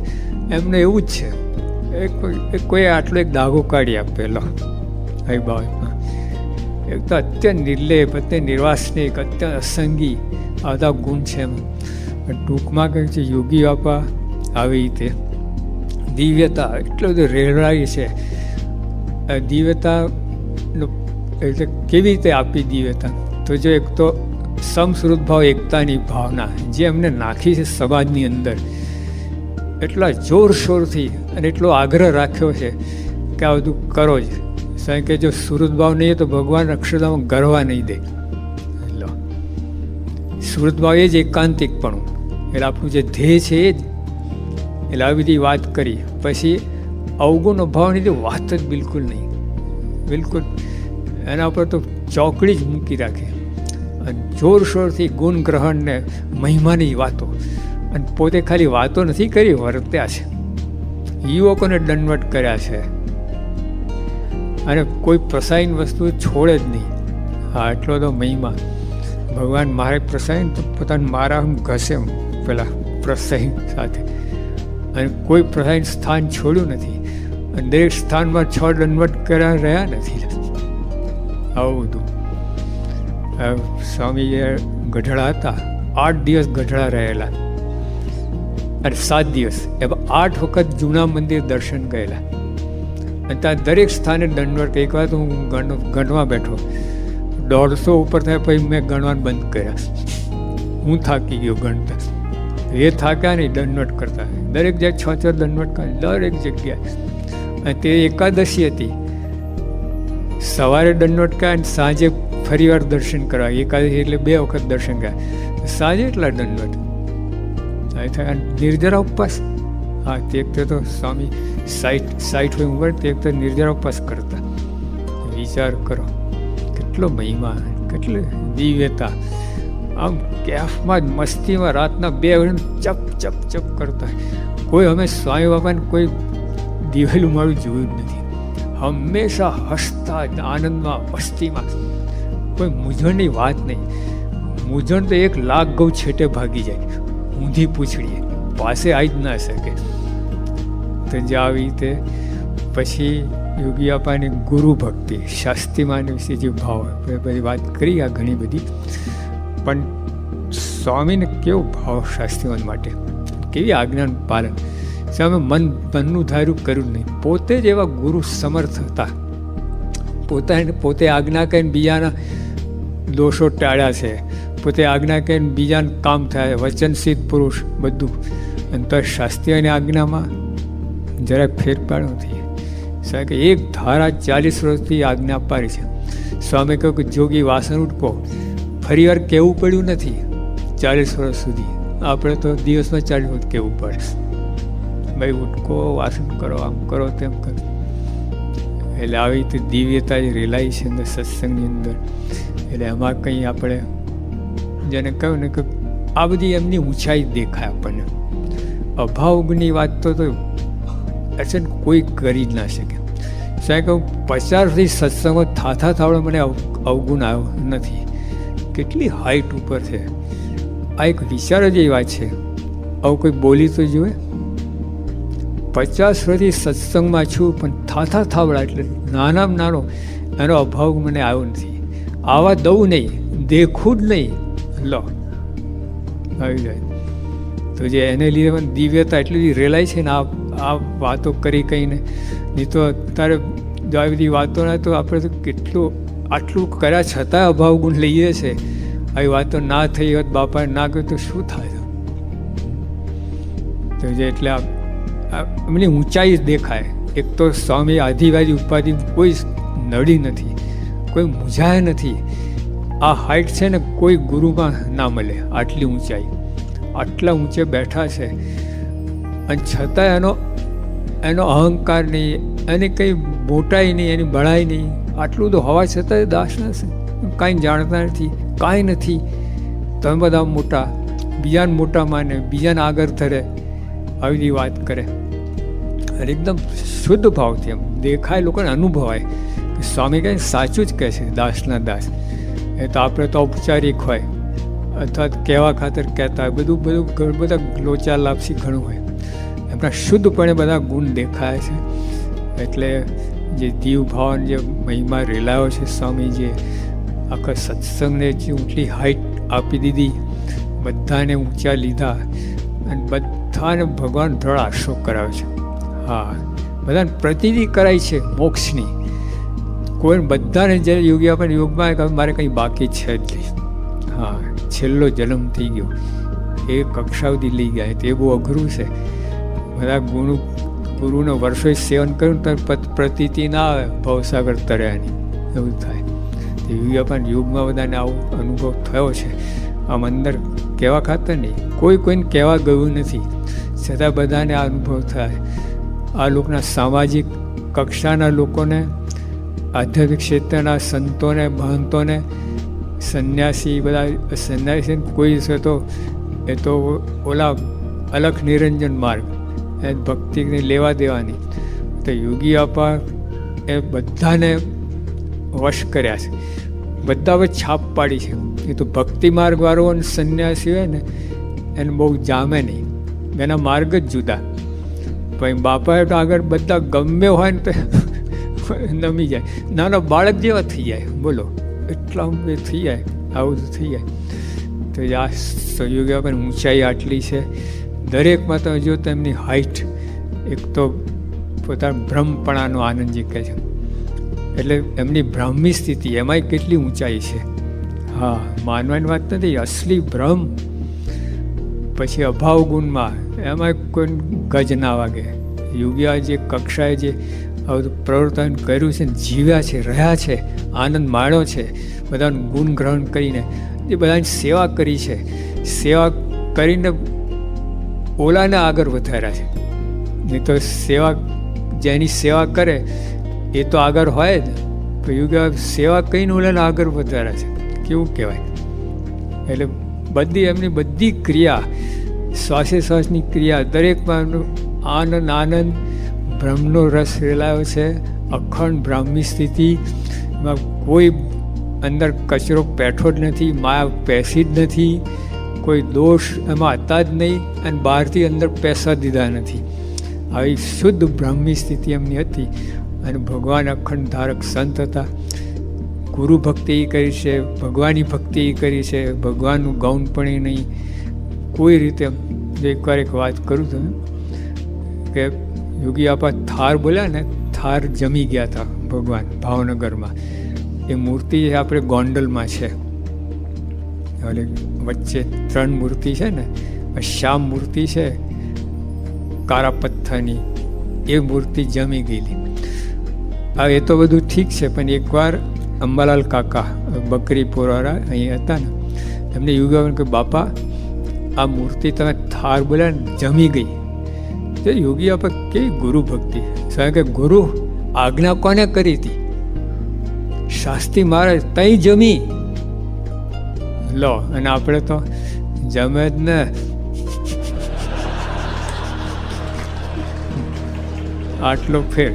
એમને એવું જ છે. કોઈ આટલો એક દાગો કાઢી આપેલો. હઈ બાબતમાં એક તો અત્યંત નિર્લેપ, અત્યંત નિર્વાસનિક, અત્યંત અસંગી, આ બધા ગુણ છે એમ. ટૂંકમાં કહે છે યોગી બાપા આવી રીતે દિવ્યતા એટલો બધો રેલાય છે. દિવ્યતાનો એટલે કેવી રીતે આપી દિવ્યતા? તો જો એક તો સમશ્રુત ભાવ, એકતાની ભાવના જે એમને નાખી છે સમાજની અંદર, એટલા જોરશોરથી અને એટલો આગ્રહ રાખ્યો છે કે આ બધું કરો જ. કારણ કે જો સુરત ભાવ નહીં તો ભગવાન અક્ષરધામમાં ગરવા નહીં દે. લો, સુરત ભાવ એ જ એકાંતિકપણું, એટલે આપણું જે ધ્યેય છે એ જ. એટલે આવી બધી વાત કરી. પછી અવગુણ ભાવની તો વાત જ બિલકુલ નહીં, બિલકુલ એના ઉપર તો ચોકડી જ મૂકી રાખે. અને જોરશોરથી ગુણ ગ્રહણ ને મહિમાની વાતો, અને પોતે ખાલી વાતો નથી કરી, વર્ત્યા છે. યુવકોને દંડવટ કર્યા છે, અને કોઈ પ્રસાયન વસ્તુ છોડે જ નહીં. હા, એટલો તો મહિમા. ભગવાન મારે પ્રસાયન તો પોતાને મારા ઘસે પેલા પ્રસાયન સાથે, અને કોઈ પ્રસાયન સ્થાન છોડ્યું નથી, અને દરેક સ્થાનમાં 6 દંડવટ કર્યા રહ્યા નથી. આવું બધું. સ્વામી ગઢડા હતા, 8 દિવસ ગઢડા રહેલા, અને 7 દિવસ એમાં 8 વખત જૂના મંદિર દર્શન ગયેલા. અને ત્યાં દરેક સ્થાને દંડવટ. એક વાર તો હું ગણવા બેઠો, 150 ઉપર થાય, પછી મેં ગણવાનું બંધ કર્યા. હું થાકી ગયો ગણતા. એ થાક્યા નહીં દંડવટ કરતા. દરેક જગ્યાએ 6 દંડવટ કરે, દરેક જગ્યાએ. અને તે એકાદશી હતી, સવારે દંડવટ કર્યા અને સાંજે ફરીવાર દર્શન કરવા. એકાદશી એટલે 2 વખત દર્શન કર્યા, સાંજે એટલા દંડવટ. નિર્જરા ઉપવાસ. હા, તે વખતે તો સ્વામી 60 ઉંમર, તે વખતે નિર્જરા ઉપવાસ કરતા. વિચાર કરો કેટલો મહિમા, કેટલી દિવ્યતા. આમ કેફમાં જ મસ્તીમાં રાતના 2 વાગે ચપ ચપ ચપ કરતા. કોઈ અમે સ્વામી બાપાને કોઈ દિવેલું મારું જોયું જ નથી. હંમેશા હસતા, આનંદમાં, મસ્તીમાં, કોઈ મૂંઝવણની વાત નહીં. મૂંઝવણ તો 1 લાખ ગૌ છેટે ભાગી જાય, ઊંધી પૂછડીએ, પાસે આવી જ ના શકે. તો જે આવી રીતે પછી યોગી બાપાની ગુરુ ભક્તિ, શાસ્ત્રીમાન વિશે જે ભાવ, બધી વાત કરી આ ઘણી બધી. પણ સ્વામીને કેવો ભાવ શાસ્ત્રીમાન માટે, કેવી આજ્ઞાનું પાલન. સામે મનનું ધાર્યું કર્યું નહીં. પોતે જ એવા ગુરુ સમર્થ હતા, પોતે આજ્ઞા કરીને બીજાના દોષો ટાળ્યા છે, પોતે આજ્ઞા કરીને બીજાને કામ થાય, વચનસિદ્ધ પુરુષ બધું. અને તો શાસ્ત્રીયની આજ્ઞામાં જરાક ફેરફાર નથી. સાહેબ કે એક ધારા 40 વર્ષથી આજ્ઞા પાડી છે. સ્વામી કહ્યું કે જોગી વાસણ ઉટકો, ફરી વાર કહેવું પડ્યું નથી 40 વર્ષ સુધી. આપણે તો દિવસમાં 40 વખત કહેવું પડે, ભાઈ ઉટકો, વાસણ કરો, આમ કરો, તેમ કરો. એટલે આવી રીતે દિવ્યતા જે રેલાઈ છે અંદર સત્સંગની અંદર. એટલે એમાં કંઈ આપણે જેને કહ્યું ને કે આ બધી એમની ઊંચાઈ દેખાય આપણને. અભાવની વાત તો અચન કોઈ કરી જ ના શકે. સાહેબ કહું 50થી સત્સંગો થાથા થાવડે મને અવગુણ આવ્યો નથી. કેટલી હાઈટ ઉપર છે. આ એક વિચાર જ એવી વાત છે, આવું કોઈ બોલી તો જોઈએ. 50 વર્ષથી સત્સંગમાં છું પણ થાથા થાવડા એટલે નાનામાં નાનો એનો અભાવ મને આવ્યો નથી. આવા દઉં નહીં, દેખું જ નહીં, લો આવી જાય. તો જે એને લીધે મને દિવ્યતા એટલી રેલાય છે ને આ વાતો કરી કહીને. નહીં તો અત્યારે જો આવી બધી વાતો ના તો આપણે તો કેટલું આટલું કર્યા છતાં અભાવ ગુણ લઈએ છે. આવી વાતો ના થઈ હોત, બાપાએ ના કહ્યું તો શું થાય? તો જે એટલે એમની ઊંચાઈ જ દેખાય. એક તો સ્વામી આધિવાદી ઉપાધિ કોઈ નડી નથી, કોઈ મૂંઝાય નથી. આ હાઈટ છે ને કોઈ ગુરુમાં ના મળે. આટલી ઊંચાઈ, આટલા ઊંચે બેઠા છે અને છતાં એનો અહંકાર નહીં, એની કંઈ મોટાઈ નહીં, એની બળાઈ નહીં. આટલું તો હોવા છતાં દાસ નથી, કાંઈ જાણતા નથી, કાંઈ નથી. તમે બધા મોટા, બીજાને મોટા માને, બીજાને આગળ ધરે, આવી વાત કરે. અને એકદમ શુદ્ધ ભાવથી એમ દેખાય, લોકોને અનુભવાય કે સ્વામી કંઈ સાચું જ કહે છે, દાસના દાસ. એ તો આપણે તો ઔપચારિક હોય અથવા કહેવા ખાતર કહેતા હોય, બધું બધા લોચા લાપસી ઘણું હોય. એમના શુદ્ધપણે બધા ગુણ દેખાય છે. એટલે જે દીવ ભાવન જે મહિમા રેલાયો છે સ્વામી, જે આખા સત્સંગને જે ઊંચી હાઈટ આપી દીધી, બધાને ઊંચા લીધા અને બધાને ભગવાન દ્રઢ આશરો કરાવે છે. હા, બધાને પ્રતિનિધિ કરાય છે મોક્ષની. કોઈ બધાને જે યોગી આપણને યોગમાં મારે કંઈ બાકી છે જ નહીં. હા, છેલ્લો જન્મ થઈ ગયો એ કક્ષા સુધી લઈ ગયા. તે બહુ અઘરું છે. બધા ગુરુનો વર્ષો સેવન કર્યું તો પ્રતીતિ ના આવે, ભવસાગર તર્યાની એવું થાય. યોગી આપણને યોગમાં બધાને આવો અનુભવ થયો છે. આમ અંદર કહેવા ખાતર નહીં, કોઈને કહેવા ગયું નથી, છતાં બધાને આ અનુભવ થાય. આ લોકોના સામાજિક કક્ષાના લોકોને, આધ્યાત્મિક ક્ષેત્રના સંતોને, મહંતોને, સંન્યાસી, બધા સંન્યાસી કોઈ છે તો એ તો ઓલા અલખ નિરંજન માર્ગ, એ ભક્તિને લેવા દેવાની. તો યોગી આપા એ બધાને વશ કર્યા છે, બધા હવે છાપ પાડી છે. એ તો ભક્તિ માર્ગવાળો અને સંન્યાસી હોય ને એને બહુ જામે નહીં, એના માર્ગ જ જુદા. પછી બાપાએ તો આગળ બધા ગમે હોય ને તો નમી જાય, નાના બાળક જેવા થઈ જાય. બોલો, એટલા એ થઈ જાય, આવું તો થઈ જાય. તો આ સહયોગી પણ ઊંચાઈ આટલી છે. દરેકમાં તમે જો તેમની હાઈટ, એક તો પોતાના બ્રહ્મપણાનો આનંદ જે કહે છે, એટલે એમની બ્રાહ્મી સ્થિતિ, એમાંય કેટલી ઊંચાઈ છે. હા, માનવાની વાત નથી, અસલી બ્રહ્મ. પછી અભાવ ગુણમાં એમાં કોઈ ગજ ના વાગે. યોગીએ જે કક્ષાએ જે પ્રવર્તન કર્યું છે, જીવ્યા છે, રહ્યા છે, આનંદ માણ્યો છે, બધાનું ગુણ ગ્રહણ કરીને જે બધાની સેવા કરી છે, સેવા કરીને ઓલાને આગળ વધાર્યા છે. નહીં તો સેવા, જેની સેવા કરે એ તો આગળ હોય જ. તો યોગી સેવા કહીને ઓલાને આગળ વધાર્યા છે, કેવું કહેવાય. એટલે બધી એમની બધી ક્રિયા, શ્વાસે શ્વાસની ક્રિયા, દરેકમાં આનંદ બ્રહ્મનો રસ રેલાયો છે. અખંડ બ્રાહ્મી સ્થિતિ, એમાં કોઈ અંદર કચરો પેઠો જ નથી, માયા પેસી જ નથી, કોઈ દોષ એમાં હતા જ નહીં, અને બહારથી અંદર પેસા દીધા નથી. આવી શુદ્ધ બ્રાહ્મી સ્થિતિ એમની હતી. અને ભગવાન અખંડ ધારક સંત હતા. ગુરુ ભક્તિ કરી છે, ભગવાનની ભક્તિ કરી છે, ભગવાનનું ગૌણ પણ નહીં કોઈ રીતે. એકવાર એક વાત કરું તમે કે યોગી આપા થાર બોલ્યા ને, થાર જમી ગયા હતા ભગવાન ભાવનગરમાં. એ મૂર્તિ આપણે ગોંડલમાં છે, એટલે વચ્ચે 3 મૂર્તિ છે ને, શ્યામ મૂર્તિ છે કારા પથ્થરની, એ મૂર્તિ જમી ગયેલી. હવે એ તો બધું ઠીક છે, પણ એકવાર અંબાલાલ કાકા બકરીપુરવાળા અહીં હતા ને, એમને યોગી કે બાપા આ મૂર્તિ તમે થાર બોલ્યા ને જમી ગઈ. તો યોગી આપા કેવી ગુરુ ભક્તિ, કારણ કે ગુરુ આજ્ઞા કોને કરી હતી? શાસ્ત્રી મહારાજ, તઈ જમી લો. અને આપણે તો જમે જ ને. આટલો ફેર.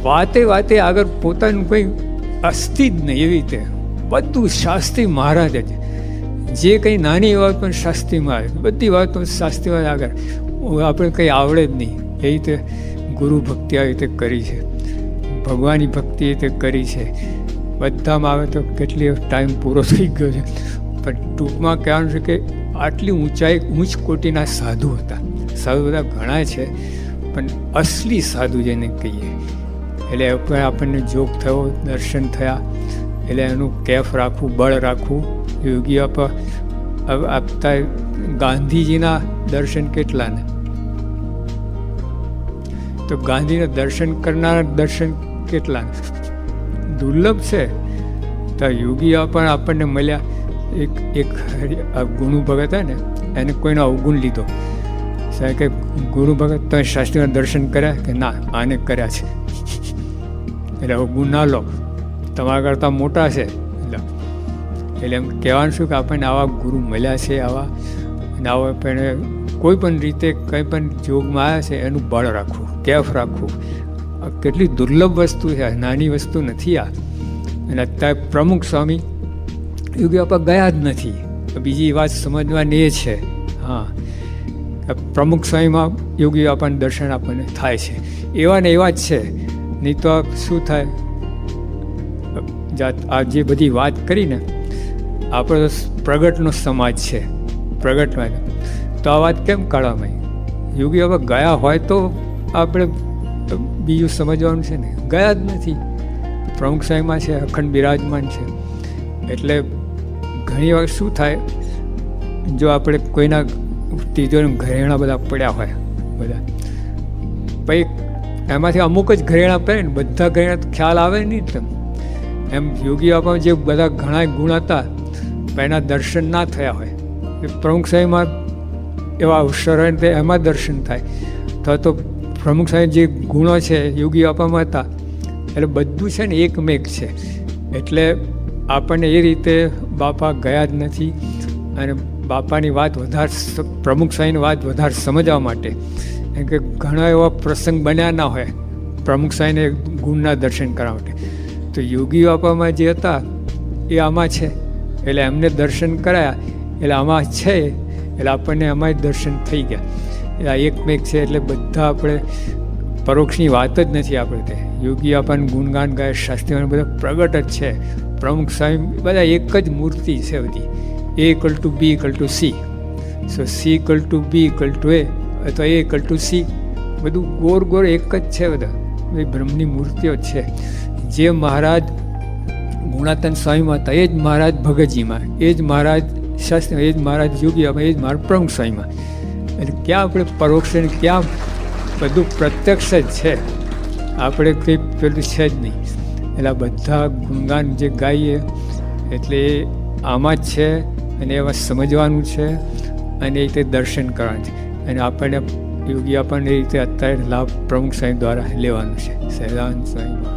વાતે વાતે આગળ પોતાનું કંઈ અસ્તિ જ નહીં, એવી રીતે બધું શાસ્ત્રી મહારાજ જ. જે કંઈ નાની વાત પણ શાસ્ત્રી મહારાજ, બધી વાતો શાસ્ત્રી મહારાજ આગળ. આપણે કંઈ આવડે જ નહીં. એ રીતે ગુરુ ભક્તિ આવી રીતે કરી છે, ભગવાનની ભક્તિ એ રીતે કરી છે. બધામાં આવે તો કેટલી ટાઈમ પૂરો થઈ ગયો છે, પણ ટૂંકમાં કહેવાનું છે કે આટલી ઊંચ કોટીના સાધુ હતા. સાધુ બધા ઘણા છે, પણ અસલી સાધુ જેને કહીએ, એટલે આપણને જોગ થયો, દર્શન થયા, એટલે એનું કેફ રાખવું, બળ રાખવું. યોગી આપા આપતા ગાંધીજીના દર્શન કેટલા ને, તો ગાંધીના દર્શન કરનારા દર્શન કેટલા દુર્લભ છે. તો યોગી આપા આપણને મળ્યા. એક ગુરુ ભગત ને, એને કોઈનો અવગુણ લીધો, સાહેબ કે ગુરુ ભગત તમે શાસ્ત્રીના દર્શન કર્યા કે ના? આને કર્યા છે. એટલે અવગુણ ના લો, તમારા કરતાં મોટા છે. એટલે એમ કહેવાનું શું કે આપણને આવા ગુરુ મળ્યા છે, આવા અને આવા પણ કોઈ પણ રીતે કંઈ પણ જોગમાં આવ્યા છે, એનું બળ રાખવું, કેફ રાખવું. કેટલી દુર્લભ વસ્તુ છે, નાની વસ્તુ નથી આ. અને અત્યારે પ્રમુખ સ્વામી યોગી આપા ગયા જ નથી. બીજી વાત સમજવાની એ છે, હા, પ્રમુખ સ્વામીમાં યોગી આપાને દર્શન આપણને થાય છે. એવા ને એવા જ છે, નહીં તો શું થાય? આ જે બધી વાત કરીને, આપણો પ્રગટનો સમાજ છે, પ્રગટમાં તો આ વાત કેમ કાઢવામાં આવી? યોગી આપા ગયા હોય તો આપણે બીજું સમજવાનું છે ને. ગયા જ નથી, પ્રમુખ સ્વામીમાં છે, અખંડ બિરાજમાન છે. એટલે ઘણી વાર શું થાય, જો આપણે કોઈના તિજોરી ઘરેણાં બધા પડ્યા હોય, બધા પછી એમાંથી અમુક જ ઘરેણાં પડે ને, બધા ઘરેણાં તો ખ્યાલ આવે નહીં તમને. એમ યોગી આપા જે બધા ઘણા ગુણ હતા, એના દર્શન ના થયા હોય. પ્રમુખ સ્વામીમાં એવા અવસર હોય ને એમાં દર્શન થાય. તો પ્રમુખ સ્વામી જે ગુણો છે યોગી આપામાં હતા, એટલે બધું છે ને એકમેક છે. એટલે આપણને એ રીતે બાપા ગયા જ નથી. અને બાપાની વાત વધારે, પ્રમુખ સ્વામીની વાત વધારે સમજવા માટે, કેમ કે ઘણા એવા પ્રસંગ બન્યા ના હોય પ્રમુખ સ્વામીને ગુણના દર્શન કરવા માટે. તો યોગી બાપામાં જે હતા એ આમાં છે, એટલે એમને દર્શન કરાયા, એટલે આમાં છે, એટલે આપણને આમાં દર્શન થઈ ગયા. એટલે આ એકમેક છે. એટલે બધા આપણે પરોક્ષની વાત જ નથી. આપણે તે યોગી આપણને ગુણગાન ગાય, શાસ્ત્રીઓને બધા પ્રગટ જ છે. પ્રમુખ સ્વામી બધા એક જ મૂર્તિ છે બધી. A = B = C. So C = B = A અથવા A = C. બધું ગોર ગોર એક જ છે. બધા એ બ્રહ્મની મૂર્તિઓ જ છે. જે મહારાજ ગુણાતન સ્વામીમાં હતા, એ જ મહારાજ ભગતજીમાં, એ જ મહારાજ શાસ્ત્રી, એ જ મહારાજ યોગી, એ જ મહારાજ પ્રમુખ સ્વામીમાં. એટલે ક્યાં આપણે પરોક્ષ ને ક્યાં બધું પ્રત્યક્ષ જ છે. આપણે કંઈ પેલું છે જ નહીં. એટલે બધા ગુણગાન જે ગાઈએ એટલે એ આમાં જ છે. અને એવા સમજવાનું છે અને એ રીતે દર્શન કરવાનું છે. અને આપણને યોગી આપણને એ રીતે અત્યારે લાભ પ્રમુખ સ્વામી દ્વારા લેવાનું છે. સહેજાનંદ સ્વામી.